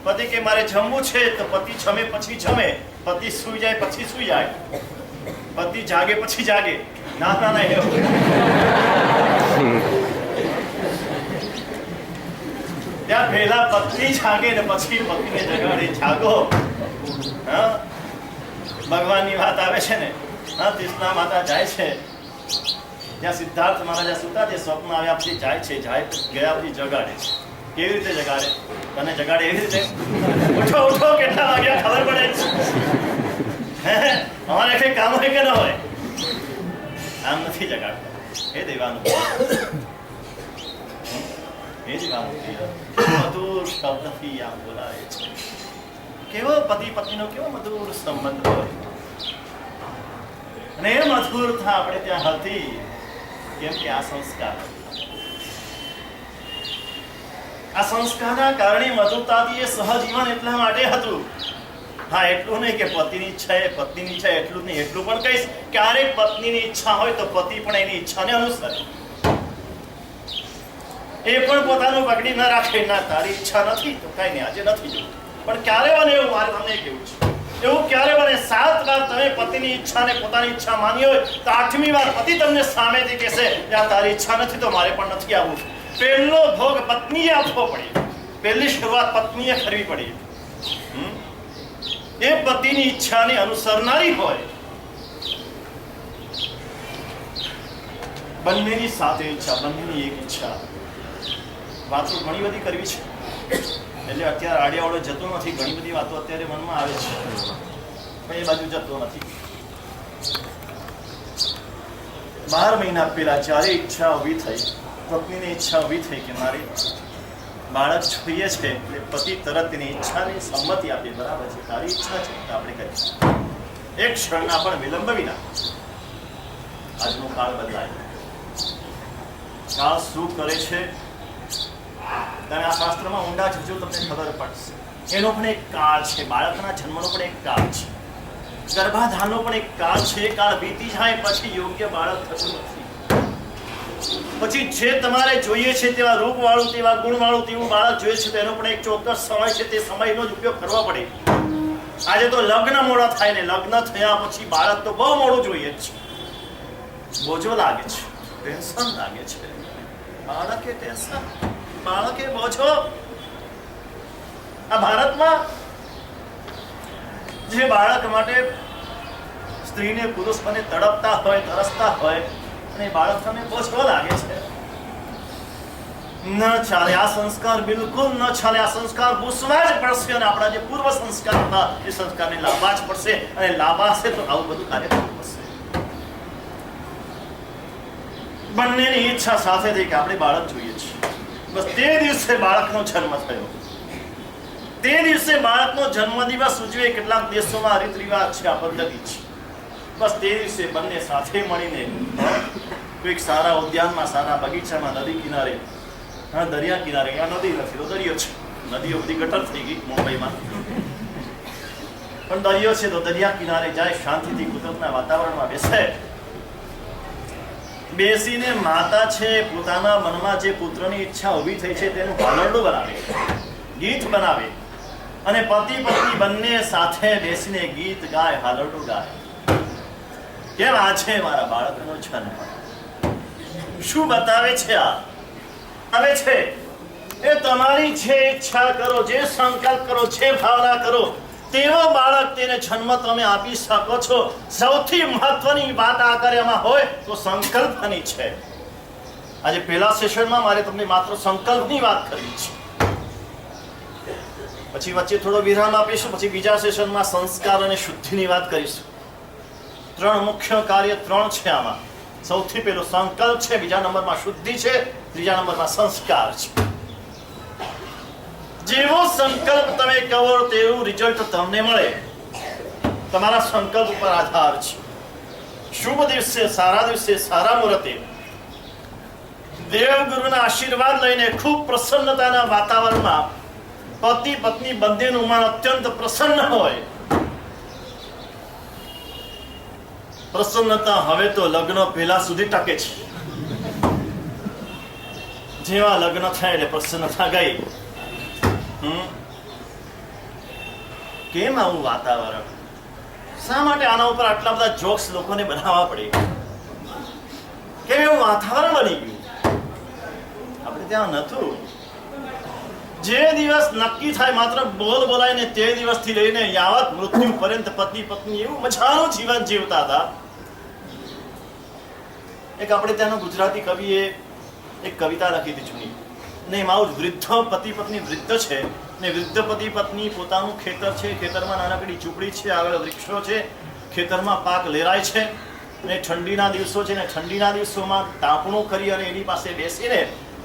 પતિ કે મારે જમવું છે તો પતિ જમે પછી જમે. પતિ સૂઈ જાય પછી સૂઈ જાય. પતિ જાગે પછી જાગે. ના ના ના એવું ત્યાં પહેલા પત્ની જાગે ને પછી પત્નીને જગાડે. જાગો. હા, ભગવાનની વાત આવે છે ને. હા, કૃષ્ણ માતા જાય છે ત્યાં સિદ્ધાર્થ મહારાજા સુતા તે સ્વપ્ન આવ્યા પછી જાય છે. જાય ગયા પછી જગાડે છે. કેવી રીતે જગાડે? તને જગાડે એવી રીતે, ઉઠો ઉઠો કેટલા વાગ્યા ખબર પડે છે. અમારે કઈ કામ હોય કે ન હોય, આમ નથી જગાડતા. એ દેવાનું એ જ કામ મધુર શબ્દથી આમ બોલાવે છે. કેવો પતિ પત્નીનો કેવો મધુર સંબંધ હોય. અને એ મધુરતા આપણે ત્યાં હતી કેમ કે આ સંસ્કાર, આ સંસ્કારના કારણે મધુરતાથી એ સહજીવન એટલા માટે હતું. હા, એટલું નહીં કે પતિની ઈચ્છા એ પત્નીની ઈચ્છા, એટલું નહીં. એટલું પણ કહીશ, ક્યારેક પત્નીની ઈચ્છા હોય તો પતિ પણ એની ઈચ્છાને અનુસરે. એ પણ પોતાનું પકડી ન રાખે. ના, તારી ઈચ્છા નથી તો કઈ નહીં, આજે નથી જોવું. પણ ક્યારે બને એવું, મારે તમને કેવું છે, એવું ક્યારે બને 7 વાર તમે પતિની ઈચ્છાને પોતાની ઈચ્છા માની હોય તો 8મી વાર પતિ તમને સામેથી કહેશે આ તારી ઈચ્છા નથી તો મારે પણ નથી આવવું. પહેલો ભોગ પત્નીએ આપવો પડે. પહેલી શરૂઆત પત્નીએ કરવી પડી. એ પતિની ઈચ્છાને અનુસરનારી હોય. બંનેની સાથે ઈચ્છા, બંનેની એક ઈચ્છા. વાતો ઘણી બધી કરવી છે એટલે અત્યારે આડિયાવડો જતો નથી. ઘણી બધી વાતો અત્યારે મનમાં આવે છે પણ એ બાજુ જતો નથી. 12 મહિના પહેલા જ્યારે ઈચ્છા ઊભી થઈ, પત્નીની ઈચ્છા ઊભી થઈ કે મારે બાળક જોઈએ છે, એટલે પતિ તરત તેની ઈચ્છાની સંમતિ આપી. બરાબર છે, તારી ઈચ્છા છે તો આપણે કરીશું. એક ક્ષણના પણ વિલંબ વિના આજનો કાળ બદલાય. કાળ શું કરે છે અને આ શાસ્ત્રમાં ઊંડા જજો તમને ખબર પડશે. એનો પણ એક કાળ છે. બાળકના જન્મનો પણ એક કાળ છે. ગર્ભાધાનનો પણ એક કાળ છે. કાળ વીતી જાય પછી યોગ્ય બાળક થતું નથી. પછી જે તમારે જોઈએ છે તેવા રૂપવાળું, તેવા ગુણવાળું, તેવું બાળક જોઈએ છે તો એનો પણ એક ચોક્કસ સમય છે. તે સમયનો જ ઉપયોગ કરવો પડે. આજે તો લગ્ન મોડા થાય ને લગ્ન થયા પછી બાળક તો બહુ મોડું જોઈએ છે. બોજો લાગે છે, ટેન્શન લાગે છે. બાળકે ટેન્શન, બાળકે બોજો. આ ભારતમાં જે બાળક માટે સ્ત્રીને પુરુષ બને તડપતા હોય, તરસતા હોય અને બાળક તમને બોજો લાગે છે. ન ચાલે આ સંસ્કાર, બિલકુલ ન ચાલે. આ સંસ્કાર ભૂસવા જ પડશે અને આપણા જે પૂર્વ સંસ્કાર હતા એ સંસ્કારને લાવવા જ પડશે. અને લાવવા હશે તો આવું બધું કાર્ય કરવું પડશે. બંનેની ઈચ્છા સાથે થઈ કે આપણે બાળક જોઈએ છે. બસ તે દિવસે બાળકનો જન્મ થયો. તે દિવસે બાળકનો જન્મદિવસ ઉજવે. કેટલાક દેશોમાં રીત રિવાજ છે, આ પદ્ધતિ છે. બસ તે દિવસે બંને સાથે મળીને કોઈક સારા ઉદ્યાનમાં, સારા બગીચામાં, નદી કિનારે, હા દરિયા કિનારે, આ નદી નથી તો દરિયો છે. નદીઓ બધી ગટર થઈ ગઈ મુંબઈમાં, પણ દરિયો છે તો દરિયા કિનારે જાય, શાંતિથી કુદરતના વાતાવરણમાં બેસે. બેસીને માતા છે પોતાના મનમાં જે પુત્રની ઈચ્છા ઊભી થઈ છે તેનું હાલરડું બનાવે, ગીત બનાવે અને પતિ પત્ની બંને સાથે બેસીને ગીત ગાય, હાલરડું ગાય. કેમ આજે મારા બાળકનો જન્મ? શું બતાવે છે? આ આવે છે એ તમારી જે ઈચ્છા કરો, જે સંકલ્પ કરો, જે ભાવના કરો તેવો બાળક તેને જન્મ તમે આપી શકો છો. સૌથી મહત્વની વાત આ કાર્યમાં હોય તો સંકલ્પની છે. આજે પહેલા સેશનમાં મારે તમને માત્ર સંકલ્પની વાત કરવી છે. પછી વચ્ચે થોડો વિરામ આપીશું. પછી બીજા સેશનમાં સંસ્કાર અને શુદ્ધિની વાત કરીશું. 3 મુખ્ય કાર્ય 3 છે આમાં. સૌથી પહેલું સંકલ્પ છે, બીજા નંબરમાં શુદ્ધિ છે, ત્રીજા નંબરમાં સંસ્કાર છે. જેવો સંકલ્પ તમે કરો તેવું રિઝલ્ટ તમને મળે. તમારા સંકલ્પ ઉપર આધાર છે. શુભ દિવસે, સારા દિવસે, સારા મુહૂર્તે દેવગુરુના આશીર્વાદ લઈને ખૂબ પ્રસન્નતાના વાતાવરણમાં પતિ પત્ની બંનેનું મન અત્યંત પ્રસન્ન હોય. પ્રસન્નતા હવે તો લગ્ન પહેલા સુધી ટકે છે. જેવા લગ્ન થાય એટલે પ્રસન્નતા ગઈ. કેમ આવું વાતાવરણ? શા માટે આના ઉપર આટલા બધા જોક્સ લોકોને બનાવવા પડે? કેમ એવું વાતાવરણ બની ગયું? આપણે ત્યાં નતું. જે દિવસ નક્કી થાય માત્ર બોલાઈને તે દિવસથી લઈને યાવત મૃત્યુ પર્યંત પતિ પત્ની એવું મજાનું જીવન જીવતા હતા. એક આપણે ત્યાંનો ગુજરાતી કવિએ એક કવિતા લખી હતી જૂની. ને એમાં વૃદ્ધ પતિ પત્ની વૃદ્ધ છે ને વૃદ્ધ પતિ પત્ની પોતાનું ખેતર છે, ખેતરમાં નાનકડી ઝૂંપડી છે, આગળ વૃક્ષો છે, ખેતરમાં પાક લેરાય છે ને ઠંડીના દિવસો છે ને ઠંડીના દિવસોમાં તાપણું કરી અને એની પાસે બેસીને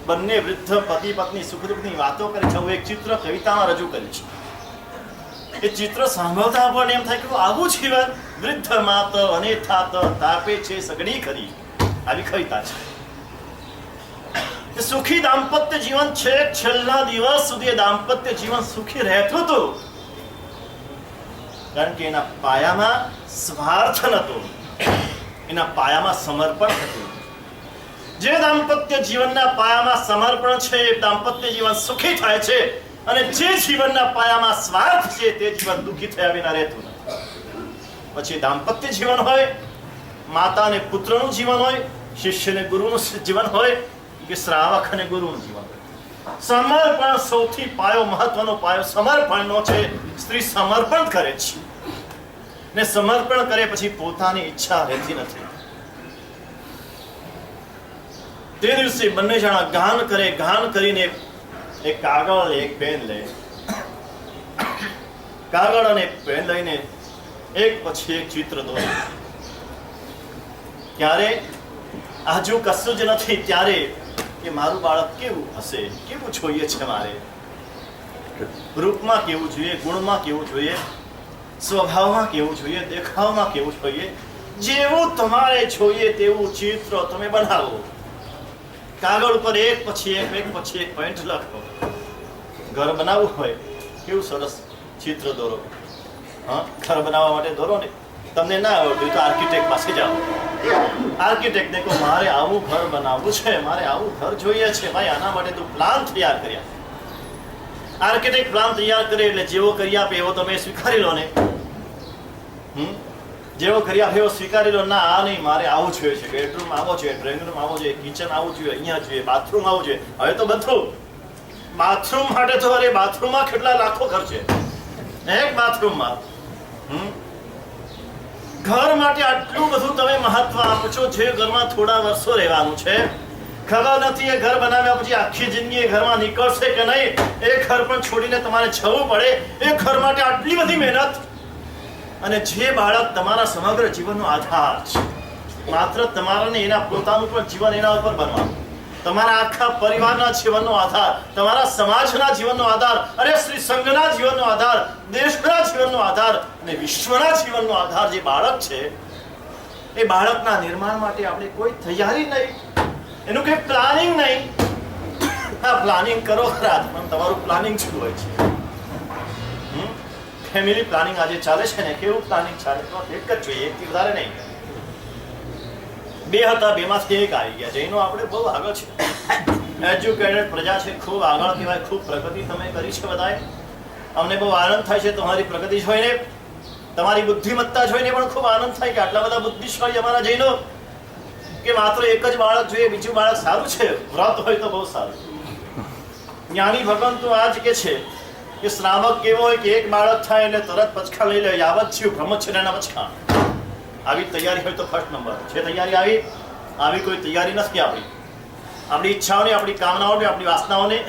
બંને વૃદ્ધ પતિ પત્ની સુખ દુઃખની વાતો કરે છે. હું એક ચિત્ર કવિતામાં રજૂ કર્યું છે. એ ચિત્ર સાંભળતા પણ એમ થાય કે આવું જીવન વૃદ્ધ માત અને થાત તાપે છે સગડી ખરી. આવી કવિતા છે. સુખી દાંપત્ય જીવન છે. છેલ્લા દિવસ સુધી દાંપત્ય જીવન સુખી રહેતું હતું કારણ કે એના પાયામાં સ્વાર્થ નહોતો, એના પાયામાં સમર્પણ હતું. જે દાંપત્ય જીવનના પાયામાં સમર્પણ છે એ દાંપત્ય જીવન સુખી થાય છે અને જે જીવનના પાયામાં સ્વાર્થ છે તે જીવન દુઃખી થયા વિના રહેતું નથી. પછી દાંપત્ય જીવન હોય, માતા અને પુત્રનું જીવન હોય, શિષ્ય અને ગુરુનું જીવન હોય કે શ્રાવક અને ગુરુનું જીવન. સમર્પણ સૌથી પાયો, મહત્વનો પાયો સમર્પણનો છે. સ્ત્રી સમર્પણ કરે છે ને સમર્પણ કરે પછી પોતાની ઈચ્છા રહેતી નથી. તે દિવસે બંને જણા ગાન કરે. ગાન કરીને એક કાગળ એક પેન લે. કાગળ અને પેન લઈને એક પછી એક ચિત્ર દોરે. ક્યારે આજુ કશું જ નથી ત્યારે કે મારું બાળક કેવું હશે, કેવું જોઈએ છે, મારે રૂપમાં કેવું જોઈએ, ગુણમાં કેવું જોઈએ, સ્વભાવમાં કેવું જોઈએ, દેખાવમાં કેવું જોઈએ, જેવું તમારે જોઈએ તેવું ચિત્ર તમે બનાવો. કાગળ ઉપર એક પછી એક પોઈન્ટ લખો. ઘર બનાવવું હોય કેવું સરસ ચિત્ર દોરો. ઘર બનાવવા માટે દોરો ને. તમને ના આવડતું તો આર્કિટેક્ટ પાસે જાઓ. આર્કિટેક્ટને કહો મારે આવું ઘર બનાવવું છે, મારે આવું ઘર જોઈએ છે. ભાઈ આના માટે તું પ્લાન તૈયાર કર્યા. આર્કિટેક્ટ પ્લાન તૈયાર કરે એટલે જેવો કરી આપે એવો તમે સ્વીકારી લો ને. જેવો કરી આપે એવો સ્વીકારી લો. ના આ નહીં, મારે આવું જોઈએ છે, બેડરૂમ આવો જોઈએ, ડ્રોઈંગ રૂમ આવો જોઈએ, કિચન આવું જોઈએ, અહીંયા જોઈએ, બાથરૂમ આવું જોઈએ. હવે તો બધું બાથરૂમ માટે તો અરે બાથરૂમમાં કેટલા લાખો ખર્ચે એક બાથરૂમમાં. ઘર માટે આટલું બધું તમે મહત્વ આપો છો જે ઘરમાં થોડા વર્ષો રહેવાનું છે. ખબર નથી એ ઘર બનાવ્યા પછી આખી જિંદગી એ ઘરમાં નીકળશે કે નહીં. એ ઘર પણ છોડીને તમારે જવું પડે. એ ઘર માટે આટલી બધી મહેનત. અને જે બાળક તમારા સમગ્ર જીવનનો આધાર છે, માત્ર તમારા ને એના પોતાનું પણ જીવન એના ઉપર બનવાનું, તમારા આખા પરિવારના જીવનનો આધાર, તમારા સમાજના જીવનનો આધાર, અરે શ્રી સંઘના જીવનનો આધાર, દેશના જીવનનો આધાર અને વિશ્વના જીવનનો આધાર જે બાળક છે, એ બાળકના નિર્માણ માટે આપણે કોઈ તૈયારી નહીં, એનું કોઈ પ્લાનિંગ નહીં. હા, પ્લાનિંગ કરો ખરા, પણ તમારું પ્લાનિંગ શું હોય છે? ફેમિલી પ્લાનિંગ આજે ચાલે છે ને, કેવું પ્લાનિંગ ચાલે? તો એક જ જોઈએ, એકથી વધારે નહીં. 2 હતા, 2 માંથી 1 આવી ગયા. જૈનો આપણે બહુ આગળ છે, એજ્યુકેટેડ પ્રજા છે, ખૂબ આગળ કહેવાય, ખૂબ પ્રગતિ તમે કરી છે બધાએ. અમને બહુ આનંદ થાય છે તમારી પ્રગતિ જોઈને, તમારી બુદ્ધિમત્તા જોઈને પણ ખૂબ આનંદ થાય કે આટલા બધા બુદ્ધિશાળી અમારા જૈનો કે માત્ર એક જ બાળક જોઈએ, બીજું બાળક સારું છે, વ્રત હોય તો બહુ સારું. જ્ઞાની ભગવાન તો આજ કે છે કે શ્રાવક કેવો હોય કે એક બાળક થાય એટલે તરત પચખા લઈ લે, યાવત થયું બ્રહ્મચર્યના પચખા. આવી તૈયારી હોય તો ફર્સ્ટ નંબર છે. તૈયારી આવી કોઈ તૈયારી નથી આપણી ઈચ્છાઓની, આપણી કામનાઓની, આપણી વાસનાઓની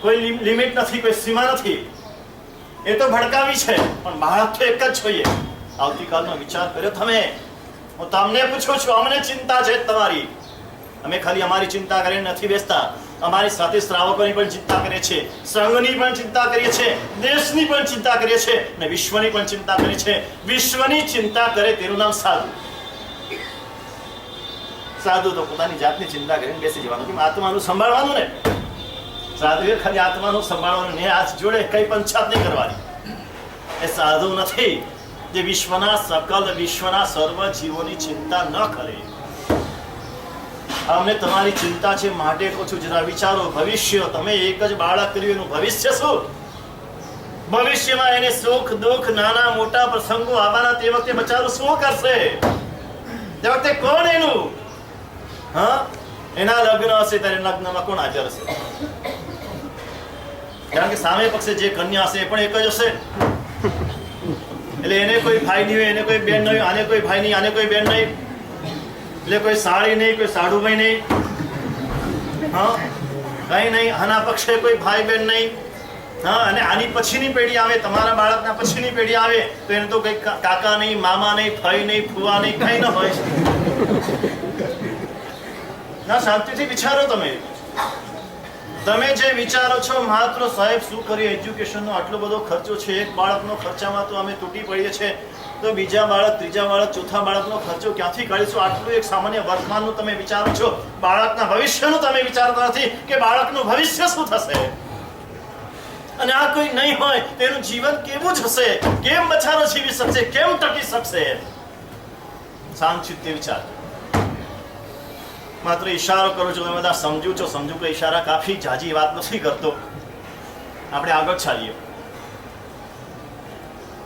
કોઈ લિમિટ નથી, કોઈ સીમા નથી. એ તો ભડકાવી છે, પણ બાળક તો એક જ જોઈએ. આવતીકાલનો વિચાર કર્યો તમે? હું તમને પૂછું છું, અમને ચિંતા છે તમારી. અમે ખાલી અમારી ચિંતા કરીને નથી બેસતા, અમારી સાથે શ્રાવકોની પણ ચિંતા કરીએ છીએ, સંઘની પણ ચિંતા કરીએ છીએ, દેશની પણ ચિંતા કરીએ છીએ અને વિશ્વની પણ ચિંતા કરીએ છીએ. વિશ્વની ચિંતા કરે તેનું નામ સાધુ. સાધુ તો પોતાની જાતની ચિંતા કરીને બેસી જવાનું, કે આત્માનું સંભાળવાનું ને. સાધુએ ખાલી આત્માનું સંભાળવાનું ને હાથ જોડે કઈ પંચાત નહીં કરવાની. એ સાધુ નથી જે વિશ્વના સર્વ જીવોની ચિંતા ન કરે. અમને તમારી ચિંતા છે માટે કહું છું, જરા વિચારો. ભવિષ્ય, તમે એક જ બાળક કર્યું, એનું ભવિષ્ય શું? ભવિષ્યમાં એને સુખ દુઃખ નાના મોટા પ્રસંગો આવવાના, તે વખતે બચારો શું કરશે? તે વખતે કોણ એનું એના લગ્ન હશે ત્યારે લગ્નમાં કોણ હાજર હશે? કારણ કે સામે પક્ષે જે કન્યા હશે એ પણ એક જ હશે. એટલે એને કોઈ ભાઈ નહીં હોય, એને કોઈ બેન નહીં, આને કોઈ ભાઈ નહીં, આને કોઈ બેન નહીં, એટલે કોઈ સાળી નહીં, કોઈ સાડુભાઈ નહીં, કઈ નહીં. આના પક્ષે કોઈ ભાઈ બેન નહીં. અને આની પછીની પેઢી આવે, તમારા બાળકના પછીની પેઢી આવે તો એને તો કઈ કાકા નહીં, મામા નહીં, ફઈ નહીં, ફુવા નહીં, કઈ ન હોય. ના, શાંતિથી વિચારો. તમે જે વિચારો છો માત્ર સાહેબ શું કરીએ, એજ્યુકેશનનો આટલો બધો ખર્ચો છે, એક બાળકનો ખર્ચામાં તો અમે તૂટી પડીએ છીએ, તો બીજા બાળક, ત્રીજા બાળક, ચોથા બાળકનો ખર્ચો ક્યાંથી કાઢીશું? આટલું એક સામાન્ય વર્તમાનનું તમે વિચારો છો, બાળકના ભવિષ્યનું તમે વિચારતા નથી કે બાળકનું ભવિષ્ય શું થશે. અને આ કોઈ નહીં હોય તેનું જીવન કેવું જ હશે? કેમ બચારો જીવી શકશે? કેમ ટકી શકશે? શાંતિથી વિચાર. માત્ર ઈશારો કરો છો, તમે બધા સમજુ છો. સમજુ કે ઈશારા કાફી, જાજી વાત નથી કરતો. આપણે આગળ ચાલીએ.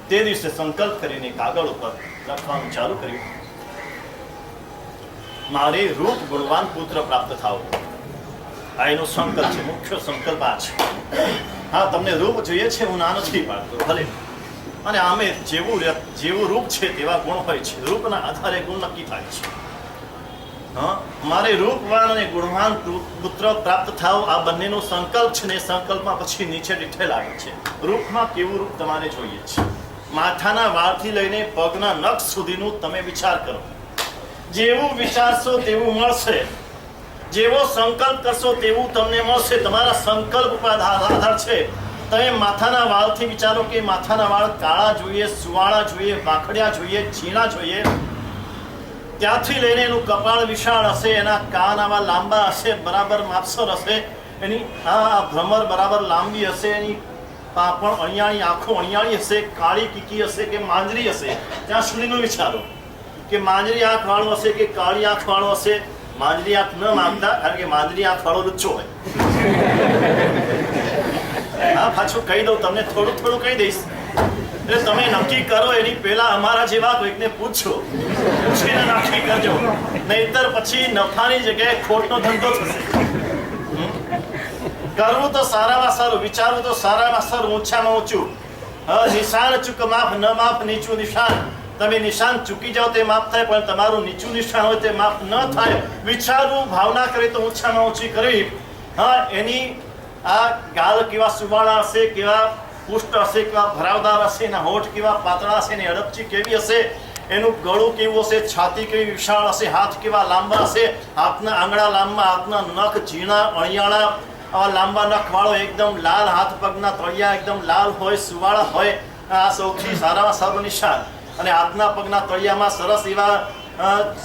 તે દિવસે સંકલ્પ કરીને કાગળ ઉપર લખવાનું ચાલુ કર્યું, મારે રૂપ ગુણવાન પુત્ર પ્રાપ્ત થાવ. આ એનો સંકલ્પ છે, મુખ્ય સંકલ્પ આ છે. હા, તમને રૂપ જોઈએ છે, હું ના નથી પાડતો, ભલે. અને આમે જેવું રૂપ છે તેવા ગુણ હોય છે. રૂપના આધારે ગુણ નક્કી થાય છે. મારે રૂપવાન અને ગુણવાન પુત્ર પ્રાપ્ત થાવ, આ બંનેનો સંકલ્પ છે ને. સંકલ્પમાં પછી નીચે ડિટેલ આવે છે. રૂપમાં કેવું રૂપ તમારે જોઈએ છે? માથાના વાળથી લઈને પગના નખ સુધીનું તમે વિચાર કરો. જેવું વિચારશો તેવું મળશે, જેવો સંકલ્પ કરશો તેવું તમને મળશે. તમારા સંકલ્પ પર આધાર છે. તમે માથાના વાળથી વિચારો કે માથાના વાળ કાળા જોઈએ, સુવાળા જોઈએ, વાંકડિયા જોઈએ, ઝીણા જોઈએ. ત્યાંથી લઈને એનું કપાળ વિશાળ હશે, એના કાન આવા લાંબા હશે, બરાબર માપસર હશે, એની આ ભ્રમર બરાબર લાંબી હશે, એની પણ અણિયાળી આંખો અણિયાળી હશે, કાળી કીકી હશે કે માંજરી હશે. ત્યાં સુધીનું વિચારો કે માંજરી આંખ વાળો હશે કે કાળી આંખ વાળો હશે. માંજરી આંખ ન માંગતા, કારણ કે માંજરી આંખ વાળો લુચ્ચો હોય. હા, પાછું કહી દઉં તમને, થોડું કહી દઈશ. એટલે તમે નક્કી કરો એની પહેલા અમારા જેવા કોઈકને પૂછીને નક્કી કરજો, નહીતર પછી નફાની જગ્યાએ ખોટનો ધંધો થશે. કરવું તો સારામાં સારું, વિચારવું તો સારામાં સારું, ઊંચામાં ઊંચું. નિશાન ચૂક માફ, ન માફ નીચું નિશાન. તમે નિશાન ચૂકી જાઓ તે માફ થાય, પણ તમારું નીચું નિશાન હોય તે માફ ન થાય. વિચારવું, ભાવના કરી તો ઊંચામાં ઊંચી કરવી. એની આ ગાલ કેવા સુવાળા હશે, કેવા પુષ્ટ હશે, કેવા ભરાવદાર હશે, એના હોઠ કેવા પાતળા હશે, એની અડપચી કેવી હશે, એનું ગળું કેવું હશે, છાતી કેવી વિશાળ હશે, હાથ કેવા લાંબા હશે, હાથના આંગળા લાંબા, હાથના નખ ઝીણા અણિયાળા, આવા લાંબા નખ વાળો, એકદમ લાલ, હાથ પગના તળિયા એકદમ લાલ હોય, સુવાળા હોય. આ સૌથી સારામાં સારું નિશાન. અને હાથના પગના તળિયામાં સરસ એવા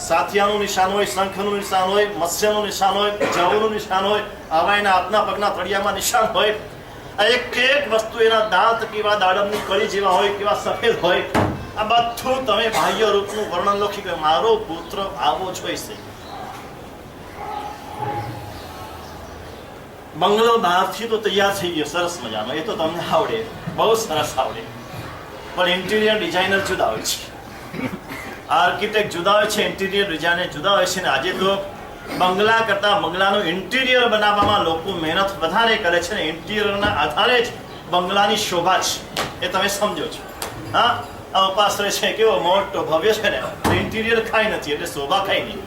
સાથિયાનું નિશાન હોય, શંખનું નિશાન હોય, મત્સ્યનું નિશાન હોય, જવનું નિશાન હોય. આવા એના હાથના પગના તળિયામાં નિશાન હોય. એક વસ્તુ, એના દાંત કેવા દાડમની કળી જેવા હોય, કેવા સફેદ હોય. આ બધું તમે બાહ્ય રૂપનું વર્ણન લખી કે મારો પુત્ર આવો જોઈશે. બંગલો બહારથી તો તૈયાર થઈ ગયો, સરસ મજાનો, એ તો તમને આવડે, બહુ સરસ આવડે. પણ ઇન્ટિરિયર ડિઝાઇનર જુદા હોય છે, આર્કિટેક્ટ જુદા હોય છે, ઇન્ટિરિયર ડિઝાઇનર જુદા હોય છે. ને આજે તો બંગલા કરતા બંગલાનું ઇન્ટિરિયર બનાવવામાં લોકો મહેનત વધારે કરે છે ને ઇન્ટિરિયરના આધારે જ બંગલાની શોભા છે, એ તમે સમજો છો. હા, આ ઉપાશ્રય છે કેવો મોટો ભવ્ય છે ને, ઇન્ટિરિયર કાંઈ નથી એટલે શોભા કાંઈ નહીં.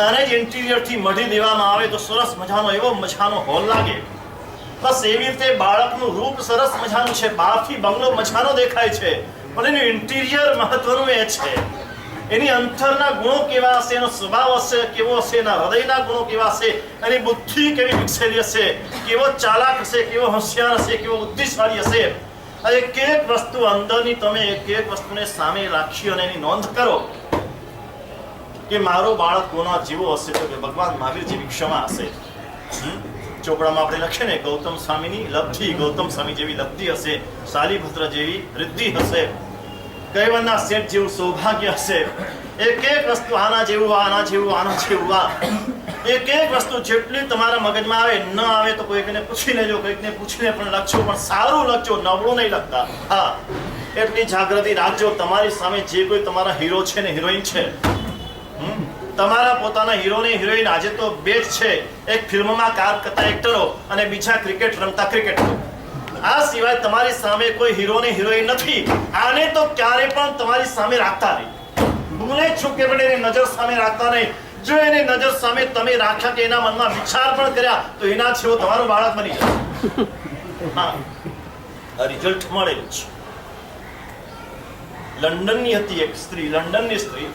અને જ ઇન્ટિરિયરથી મઢી દેવામાં આવે તો સરસ મજાનો એવો મજાનો હોલ લાગે. બસ એવી રીતે બાળકનું રૂપ સરસ મજાનું છે, બહારથી બંગલો મજાનો દેખાય છે, પણ એનું ઇન્ટિરિયર મહત્વનું એ છે. એની અંતરના ગુણો કેવા હશે, એનો સ્વભાવ હશે કેવો હશે, એના હૃદયના ગુણો કેવા હશે, એની બુદ્ધિ કેવી વિકસેલી હશે, કેવો ચાલાક હશે, કેવો હોશિયાર હશે, કેવો બુદ્ધિશાળી હશે. એક એક વસ્તુ અંદરની તમે એક એક વસ્તુને સામે રાખી અને એની નોંધ કરો કે મારો બાળક કોના જેવો હશે, તો કે ભગવાન મહાવીર જેવી ક્ષમા હશે. ચોપડામાં આપણે લખીએ ને, ગૌતમ સ્વામીની લબ્ધિ, ગૌતમ સ્વામી જેવી લબ્ધિ હશે, શાલીભદ્ર જેવી રિદ્ધિ હશે, કૈવલના શેઠ જેવું સૌભાગ્ય હશે. એક એક વસ્તુ આના જેવું, આના જેવું, આના જેવું, એક એક વસ્તુ જેટલી તમારા મગજમાં આવે, ન આવે તો કોઈકને પૂછી લેજો, કોઈકને પૂછીને પણ લખજો, પણ સારું લખજો, નબળું નહીં લખતા. હા, એટલી જાગૃતિ રાખજો. તમારી સામે જે કોઈ તમારા હીરો છે ને હિરોઈન છે, તમારા પોતાના હીરો ને હિરોઈન આજે તો બે જ છે, એક ફિલ્મમાં કામ કરતા એક્ટરો અને બીજા ક્રિકેટ રમતા ક્રિકેટરો. આ સિવાય તમારી સામે કોઈ હીરો ને હિરોઈન નથી. આને તો ક્યારે પણ તમારી સામે રાખતા નહીં. ભૂલે ચૂકે પણ એની નજર સામે રાખતા નહીં. જો એની નજર સામે તમે રાખ્યા કે એના મનમાં વિચાર પણ કર્યા તો એના જેવો તમારું બાળક બની જશે. હા, રિઝલ્ટ મળેલું છે. લંડનની હતી એક સ્ત્રી, લંડનની સ્ત્રી,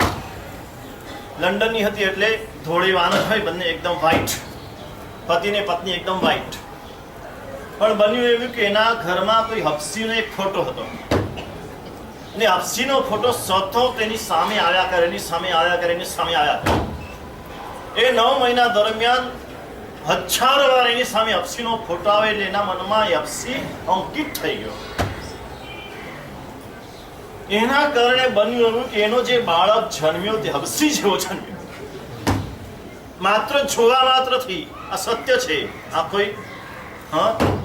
લંડનની હતી એટલે ધોળી વાનર હોય, બંને એકદમ વ્હાઈટ, પતિ ને પત્ની એકદમ વ્હાઈટ. પણ બન્યું એવું કે એના ઘરમાં કોઈ હફસીનો એક ફોટો હતો, ને હફસીનો ફોટો સતત એની સામે આવ્યા કરે, એની સામે આવ્યા કરે, એની સામે આવ્યા કરે. એ 9 મહિના દરમિયાન હજારો વાર એની સામે હફસીનો ફોટો આવે એટલે એના મનમાં હફસી અંકિત થઈ ગયો. એના કારણે બન્યું એવું કે એનો જે બાળક જન્મ્યો તે હફસી જેવો જન્મ્યો. માત્ર જોવા માત્રથી આ સત્ય છે, આ કોઈ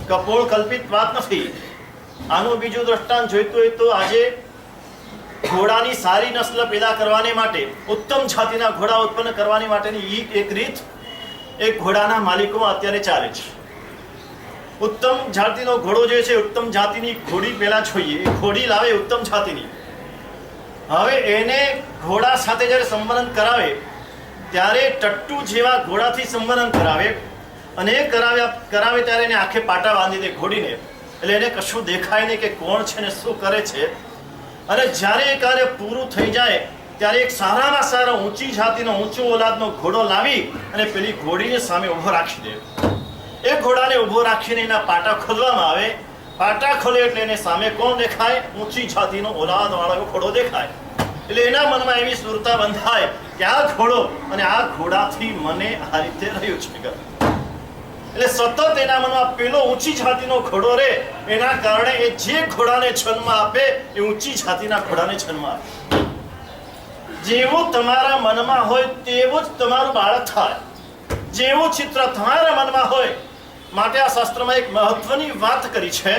કપોળ કલ્પિત વાત નથી. આનું બીજું દ્રષ્ટાંત જોઈતું હોય તો આજે ઘોડાની સારી નસ્લ પેદા કરવાને માટે, ઉત્તમ જાતિના ઘોડા ઉત્પન્ન કરવાની માટેની એક રીત એક ઘોડાના માલિકોમાં અત્યારે ચાલે છે. ઉત્તમ જાતિનો ઘોડો જે છે, ઉત્તમ જાતિની ઘોડી પહેલા જોઈએ, ઘોડી લાવે ઉત્તમ જાતિની. હવે એને ઘોડા સાથે જ્યારે સંવનન કરાવે ત્યારે ટટ્ટુ જેવા ઘોડાથી સંવનન કરાવે, અને એ કરાવે ત્યારે એને આખે પાટા બાંધી દે ઘોડીને, એટલે એને કશું દેખાય નહીં કે કોણ છે ને શું કરે છે. અને જ્યારે એ કાર્ય પૂરું થઈ જાય ત્યારે એક સારામાં સારો ઊંચી જાતિનો ઊંચો ઓલાદનો ઘોડો લાવી અને પેલી ઘોડીને સામે ઊભો રાખી દે. એ ઘોડાને ઊભો રાખીને એના પાટા ખોલવામાં આવે. પાટા ખોલે એટલે એને સામે કોણ દેખાય? ઊંચી જાતિનો ઓલાદ વાળો ઘોડો દેખાય. એટલે એના મનમાં એવી સુરતા બંધાય કે આ ઘોડો અને આ ઘોડાથી મને આ રીતે રહ્યું છે. એટલે સતત એના મનમાં પેલો ઊંચી જાતિનો ઘોડો રે, એના કારણે એ જે ઘોડાને જન્મ આપે એ ઊંચી જાતિના ઘોડાને જન્મ આપે. જેવું તમારા મનમાં હોય તેવું જ તમારું બાળક થાય. જેવું ચિત્ર તમારા મનમાં હોય. માટે આ શાસ્ત્રમાં એક મહત્વની વાત કરી છે.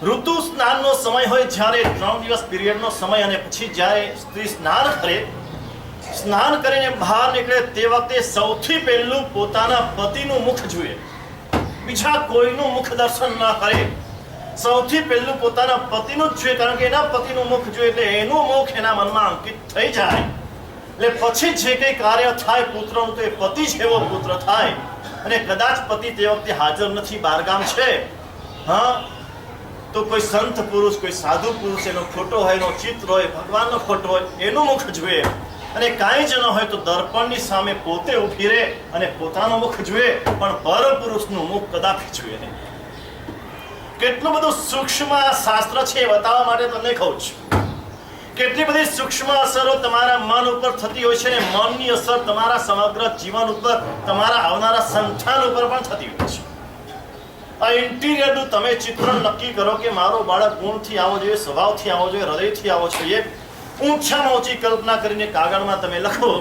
ઋતુ સ્નાનનો સમય હોય, જ્યારે 3 દિવસ પીરિયડનો સમય, અને પછી જ્યારે સ્ત્રી સ્નાન કરે, સ્નાન કરીને બહાર નીકળે તે વખતે સૌથી પહેલું પોતાના પતિનું મુખ જુએ, બીજા કોઈનું મુખ દર્શન ન કરે. સૌથી પહેલું પોતાના પતિનું જ જોઈએ, કારણ કે એના પતિનું મુખ જોઈએ એટલે એનું મુખ એના મનમાં અંકિત થઈ જાય. એટલે પછી જે કંઈ કાર્ય થાય પુત્રનું, તો એ પતિ જેવો પુત્ર થાય. અને કદાચ પતિ તે વખતે હાજર નથી, બહારગામ છે, હા, તો કોઈ સંત પુરુષ, કોઈ સાધુ પુરુષ, એનો ફોટો હોય, એનો ચિત્ર હોય, ભગવાનનો ફોટો હોય, એનું મુખ જુએ. અને કાંઈ જ ન હોય તો દર્પણની સામે પોતે ઊભી રહે અને પોતાનું મુખ જુએ, પણ પર પુરુષનું મુખ કદાપી જુએ નહીં. કેટલું બધું સૂક્ષ્મ શાસ્ત્ર છે એ બતાવવા માટે તમને કહું છું. કેટલી બધી સૂક્ષ્મ અસરો તમારા મન ઉપર થતી હોય છે, અને મનની અસર તમારા સમગ્ર જીવન ઉપર, તમારા આવનારા સંતાન ઉપર પણ થતી હોય છે. આ ઇન્ટિરિયરનું તમે ચિત્ર નક્કી કરો કે મારો બાળક ગુણથી આવો જોઈએ, સ્વભાવથી આવો જોઈએ, હૃદયથી આવો જોઈએ. ઊંચામાં ઊંચી કલ્પના કરીને કાગળમાં તમે લખો.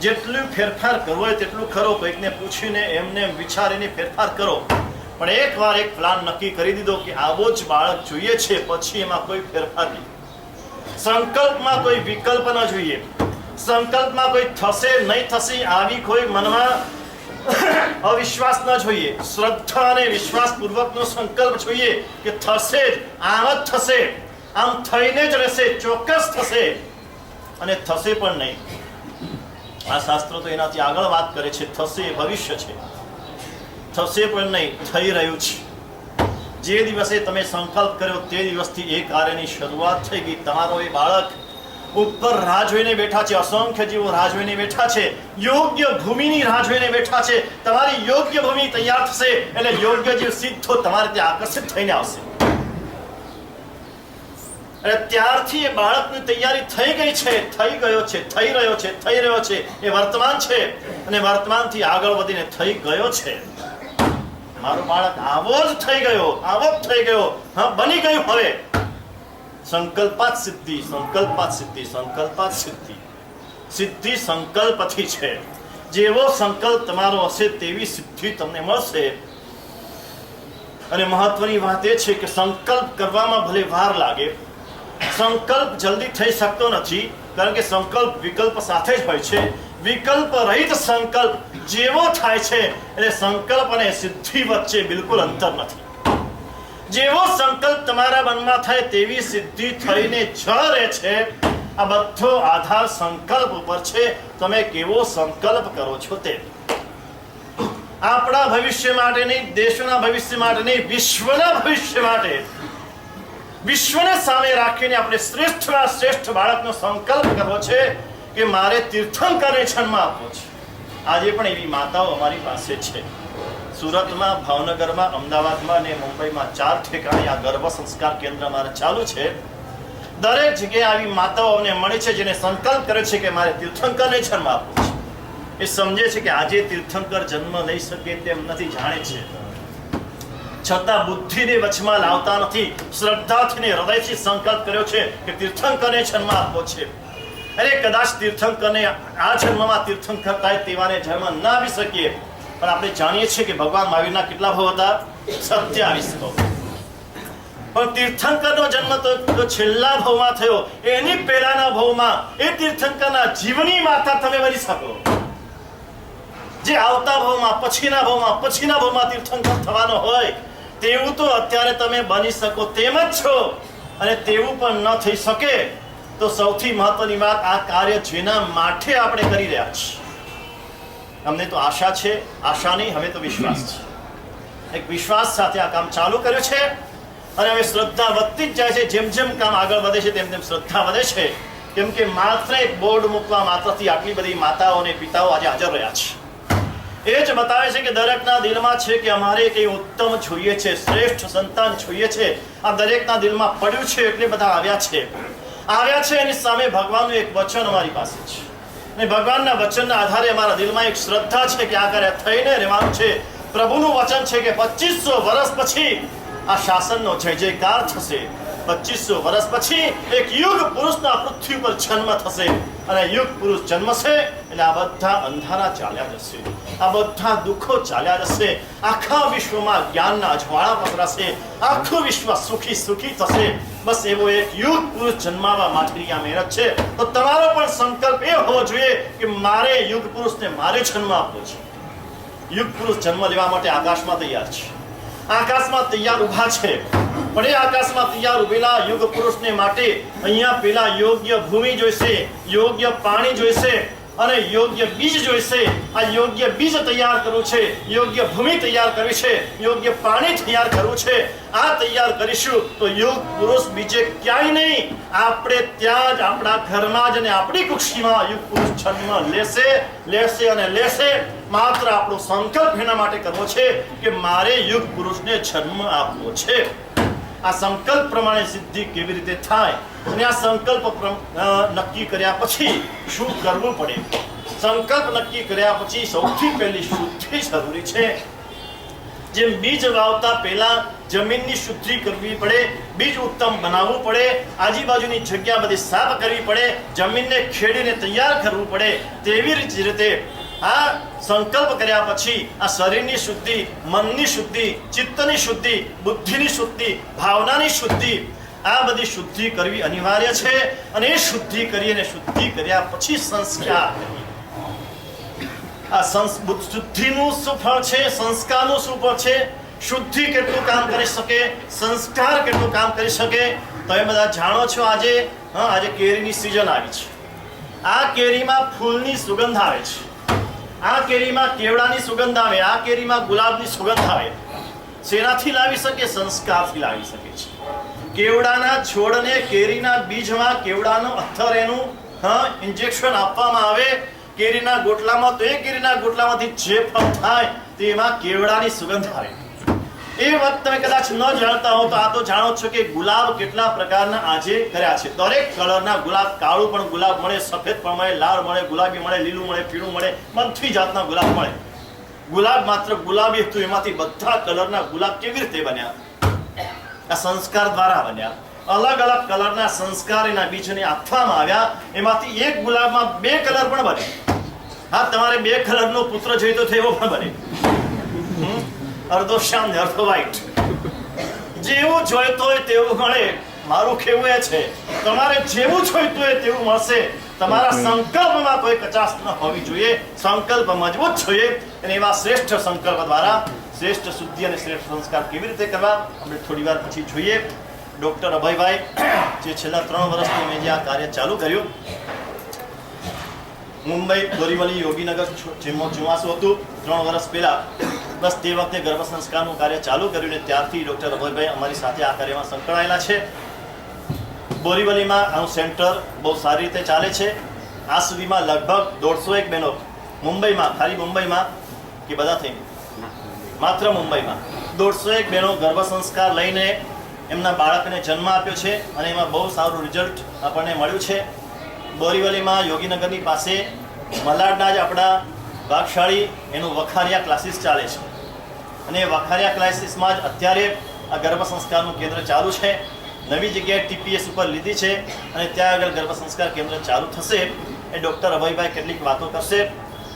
જેટલું ફેરફાર કરવો હોય તેટલું કરો. કોઈકને પૂછીને એમને વિચારીને ફેરફાર કરો, પણ એકવાર એક પ્લાન નક્કી કરી દીધો કે આવો જ બાળક જોઈએ છે, પછી એમાં કોઈ ફેરફાર નહીં. સંકલ્પમાં કોઈ વિકલ્પ ન જોઈએ. સંકલ્પમાં કોઈ થશે નહીં થશે આવી કોઈ મનમાં અવિશ્વાસ ન જોઈએ. શ્રદ્ધા અને વિશ્વાસ પૂર્વકનો સંકલ્પ જોઈએ કે થશે જ, આમ જ થશે, આમ થઈને જ રહેશે, ચોક્કસ થશે અને થશે પણ નહીં. આ શાસ્ત્રો તો એનાથી આગળ વાત કરે છે. થશે એ ભવિષ્ય છે, થશે પણ નહીં, થઈ રહ્યું છે. જે દિવસે તમે સંકલ્પ કર્યો તે દિવસથી એ કાર્યની શરૂઆત થઈ ગઈ. તમારો એ બાળક ઉપર રાહ જોઈને બેઠા છે, અસંખ્ય જીવો રાહ જોઈને બેઠા છે, યોગ્ય ભૂમિની રાહ જોઈને બેઠા છે. તમારી યોગ્ય ભૂમિ તૈયાર થશે એટલે યોગ્ય જીવ સીધો તમારે ત્યાં આકર્ષિત થઈને આવશે. એટલે ત્યારથી એ બાળકની તૈયારી થઈ ગઈ છે, થઈ ગયો છે, થઈ રહ્યો છે, થઈ રહ્યો છે. એ વર્તમાન છે અને વર્તમાનથી આગળ વધીને થઈ ગયો છે. મારો બાળક આવો જ થઈ ગયો, આવો જ થઈ ગયો, હા બની ગયું. હવે સંકલ્પાત સિદ્ધિ, સંકલ્પાત સિદ્ધિ, સંકલ્પાત સિદ્ધિ. સિદ્ધિ સંકલ્પથી છે. જેવો સંકલ્પ તમારો હશે તેવી સિદ્ધિ તમને મળશે. અને મહત્વની વાત એ છે કે સંકલ્પ કરવામાં ભલે વાર લાગે, સંકલ્પ જલ્દી થઈ શકતો નથી, કારણ કે સંકલ્પ વિકલ્પ સાથે જ હોય છે. વિકલ્પ રહિત સંકલ્પ જેવો થાય છે એટલે સંકલ્પ અને સિદ્ધિ વચ્ચે બિલકુલ અંતર નથી. જેવો સંકલ્પ તમારા મનમાં થાય તેવી સિદ્ધિ થઈને જ રહે છે. આ બધો આધાર સંકલ્પ ઉપર છે. તમે કેવો સંકલ્પ કરો છો તે. આપણા ભવિષ્ય માટે નહીં, દેશના ભવિષ્ય માટે નહીં, વિશ્વના ભવિષ્ય માટે, વિશ્વને સામે રાખીને આપણે શ્રેષ્ઠમાં શ્રેષ્ઠ બાળકનો સંકલ્પ કરવો છે કે મારે તીર્થંકરને જન્મ આપવો છે. આજે પણ એવી માતાઓ અમારી પાસે છે. સુરતમાં, ભાવનગરમાં, અમદાવાદમાં અને મુંબઈમાં 4 ઠેકાણે આ ગર્ભ સંસ્કાર કેન્દ્ર અમારે ચાલુ છે. દરેક જગ્યાએ આવી માતાઓ અમને મળે છે જેને સંકલ્પ કરે છે કે મારે તીર્થંકરને જન્મ આપવો છે. એ સમજે છે કે આજે તીર્થંકર જન્મ લઈ શકે તેમ નથી, જાણે છે, છતાં બુદ્ધિને વચમાં લાવતા નથી. શ્રદ્ધાથી ને હૃદયથી સંકલ્પ કર્યો છે કે તીર્થંકરને જન્મ આપવો છે. અરે કદાચ તીર્થંકરને આ જન્મમાં તીર્થંકર થાય તેવાને જન્મ ના આપી શકીએ, પણ આપણે જાણીએ છીએ કે ભગવાન મહાવીરના કેટલા ભાવ હતા? 27 ભાવ. પણ તીર્થંકરનો જન્મ તો છેલ્લા ભાવમાં થયો. એની પહેલાના ભાવમાં એ તીર્થંકરના જીવની માતા તમે બની શકો. જે આવતા ભાવમાં, પછીના ભાવમાં, પછીના ભાવમાં તીર્થંકર થવાનો હોય તેવું તો અત્યારે તમે બની શકો તેમ જ છો. અને તેવું પણ ન થઈ શકે તો સૌથી મહત્વની વાત, આ કાર્ય જેના માટે આપણે કરી રહ્યા છીએ, અમને તો આશા છે, આશા નહીં, હવે તો વિશ્વાસ છે. એક વિશ્વાસ સાથે આ કામ ચાલુ કર્યું છે અને હવે શ્રદ્ધા વધતી જ જાય છે. જેમ જેમ કામ આગળ વધે છે તેમ તેમ શ્રદ્ધા વધે છે. કેમ કે માત્ર એક બોર્ડ મૂકવા માત્રથી આટલી બધી માતાઓ અને પિતાઓ આજે હાજર રહ્યા છે. એ જ બતાવે છે કે દરેકના દિલમાં છે કે અમારે કંઈ ઉત્તમ જોઈએ છે, શ્રેષ્ઠ સંતાન જોઈએ છે. આ દરેકના દિલમાં પડ્યું છે એટલે બધા આવ્યા છે. એની સામે ભગવાનનું એક વચન અમારી પાસે છે અને ભગવાનના વચનના આધારે અમારા દિલમાં એક શ્રદ્ધા છે કે આ કાર્ય થઈને રહેવાનું છે. પ્રભુનું વચન છે કે 2500 વર્ષ પછી આ શાસનનો જય જયકાર થશે. 2500 વર્ષ પછી એક યુગ પુરુષના પૃથ્વી પર જન્મ થશે અને યુગ પુરુષ જન્મશે એટલે આ બધા અંધારા ચાલ્યા જશે, આ બધા દુઃખો ચાલ્યા જશે. આખા વિશ્વમાં જ્ઞાનના અજવાળા પસરાશે, આખું વિશ્વ સુખી સુખી થશે. બસ એવો એક યુગ પુરુષ જન્માવા માટેની આ મહેનત છે. તો તમારો પણ સંકલ્પ એ હોવો જોઈએ કે મારે યુગ પુરુષને મારે જન્મ આપવો છે. યુગ પુરુષ જન્મ લેવા માટે આકાશમાં તૈયાર છે, આકાશમાં તૈયાર ઊભા છે. પણ એ આકાશમાં તૈયાર ઉભેલા યુગ પુરુષને માટે અહીંયા પેલા યોગ્ય ભૂમિ જોઈશે, યોગ્ય પાણી જોઈશે અને યોગ્ય બીજ જોઈશે. આ યોગ્ય બીજ તૈયાર કરવું છે, યોગ્ય ભૂમિ તૈયાર કરવી છે, યોગ્ય પાણી તૈયાર કરવું છે. આ તૈયાર કરીશું તો યુગ પુરુષ બીજે ક્યાંય નહીં, આપણે ત્યાં જ આપણા ઘરમાં જ અને આપણી કુક્ષીમાં યુગ પુરુષ જન્મ લેશે અને લેશે. માત્ર આપણો સંકલ્પ એના માટે કરવો છે કે મારે યુગ પુરુષને જન્મ આપવો છે. આ સંકલ્પ પ્રમાણે સિદ્ધિ કેવી રીતે થાય અને આ સંકલ્પ નક્કી કર્યા પછી શું કરવું પડે? સંકલ્પ નક્કી કર્યા પછી સૌથી પહેલી શુદ્ધિ જરૂરી છે. જેમ બીજ વાવતા પહેલા જમીનની શુદ્ધિ કરવી પડે, બીજ ઉત્તમ બનાવવું પડે, આજુબાજુની જગ્યા બધી સાફ કરવી પડે, જમીનને ખેડીને તૈયાર કરવું પડે, તેવી જ રીતે આ સંકલ્પ કર્યા પછી આ શરીરની શુદ્ધિ, મનની શુદ્ધિ, ચિત્તની શુદ્ધિ, બુદ્ધિની શુદ્ધિ, ભાવનાની શુદ્ધિ, આ બધી શુદ્ધિ કરવી અનિવાર્ય છે અને એ શુદ્ધિ કરી અને શુદ્ધિ કર્યા પછી સંસ્કાર આ શુદ્ધિનું શું ફળ છે, સંસ્કારનું શું ફળ છે, શુદ્ધિ કેટલું કામ કરી શકે, સંસ્કાર કેટલું કામ કરી શકે. તમે બધા જાણો છો આજે કેરીની સિઝન આવી છે. આ કેરીમાં ફૂલની સુગંધ આવે છે, આ કેરીમાં કેવડાની સુગંધ આવે, આ કેરીમાં ગુલાબની સુગંધ આવે. શેનાથી લાવી શકે? સંસ્કારથી લાવી શકે છે. કેવડાના છોડને કેરીના બીજમાં કેવડાનો અથર એનું ઇન્જેક્શન આપવામાં આવે કેરીના ગોટલામાં, તો એ કેરીના ગોટલામાંથી જે ફળ થાય તેમાં કેવડાની સુગંધ આવે. એ વાત તમે કદાચ ન જાણતા હો તો આ તો જાણો છો કે ગુલાબ કેટલા પ્રકારના આજે કર્યા છે. દરેક કલરના ગુલાબ, કાળું પણ ગુલાબ મળે, સફેદ પણ મળે, લાલ મળે, ગુલાબી મળે, લીલું મળે, પીળું મળે, બધી જાતના ગુલાબ મળે. ગુલાબ માત્ર ગુલાબી હતું, એમાંથી બધા કલરના ગુલાબ કેવી રીતે બન્યા? આ સંસ્કાર દ્વારા બન્યા. અલગ અલગ કલરના સંસ્કાર એના બીજને આપવામાં આવ્યા, એમાંથી એક ગુલાબમાં 2 કલર પણ બને. હા, તમારે 2 કલરનો પુત્ર જોઈતો થયો પણ બને. અડધો શ્યામ ને અડધો વ્હાઈટ. જેવું જોઈતો હોય તેવું મળે. મારું કહેવું એ છે, તમારે જેવું જોઈતું હોય તેવું મળશે. તમારા સંકલ્પમાં કોઈ કચાશ ન હોવી જોઈએ, સંકલ્પ મજબૂત જોઈએ. અને એવા શ્રેષ્ઠ સંકલ્પ દ્વારા શ્રેષ્ઠ શુદ્ધિ અને શ્રેષ્ઠ સંસ્કાર કેવી રીતે કરવા આપણે થોડી વાર પછી જોઈએ. ડૉક્ટર અભયભાઈ જે છેલ્લા 3 વર્ષથી મેં જે આ કાર્ય ચાલુ કર્યું, મુંબઈ બોરીવલી યોગીનગર ચોમાસું હતું 3 વર્ષ પહેલા, બસ તે વખતે ગર્ભ સંસ્કારનું કાર્ય ચાલુ કર્યું ને ત્યારથી ડૉક્ટર અભયભાઈ અમારી સાથે આ કાર્યમાં સંકળાયેલા છે. બોરીવલીમાં આનું સેન્ટર બહુ સારી રીતે ચાલે છે. આ સુધીમાં લગભગ 150 બહેનો મુંબઈમાં, ખાલી મુંબઈમાં કે બધા થઈને માત્ર મુંબઈમાં 150 બહેનો ગર્ભ સંસ્કાર લઈને એમના બાળકને જન્મ આપ્યો છે અને એમાં બહુ સારું રિઝલ્ટ આપણને મળ્યું છે. બોરીવલીમાં યોગીનગરની પાસે મલાડના જ આપણા ભાગશાળી એનું વખારિયા ક્લાસીસ ચાલે છે અને વખારિયા ક્લાસીસમાં જ અત્યારે આ ગર્ભ સંસ્કારનું કેન્દ્ર ચાલુ છે. નવી જગ્યાએ TPS ઉપર લીધી છે અને ત્યાં આગળ ગર્ભ સંસ્કાર કેન્દ્ર ચાલુ થશે. એ ડૉક્ટર અભયભાઈ કેટલીક વાતો કરશે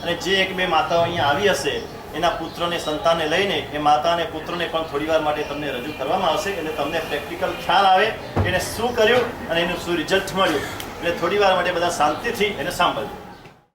અને જે 1-2 માતાઓ અહીંયા આવી હશે એના પુત્રને, સંતાનને લઈને એ માતા અને પુત્રને પણ થોડી વાર માટે તમને રજૂ કરવામાં આવશે. એટલે તમને પ્રેક્ટિકલ ખ્યાલ આવે એને શું કર્યું અને એનું શું રિઝલ્ટ મળ્યું. એટલે થોડી વાર માટે બધા શાંતિથી એને સાંભળજો.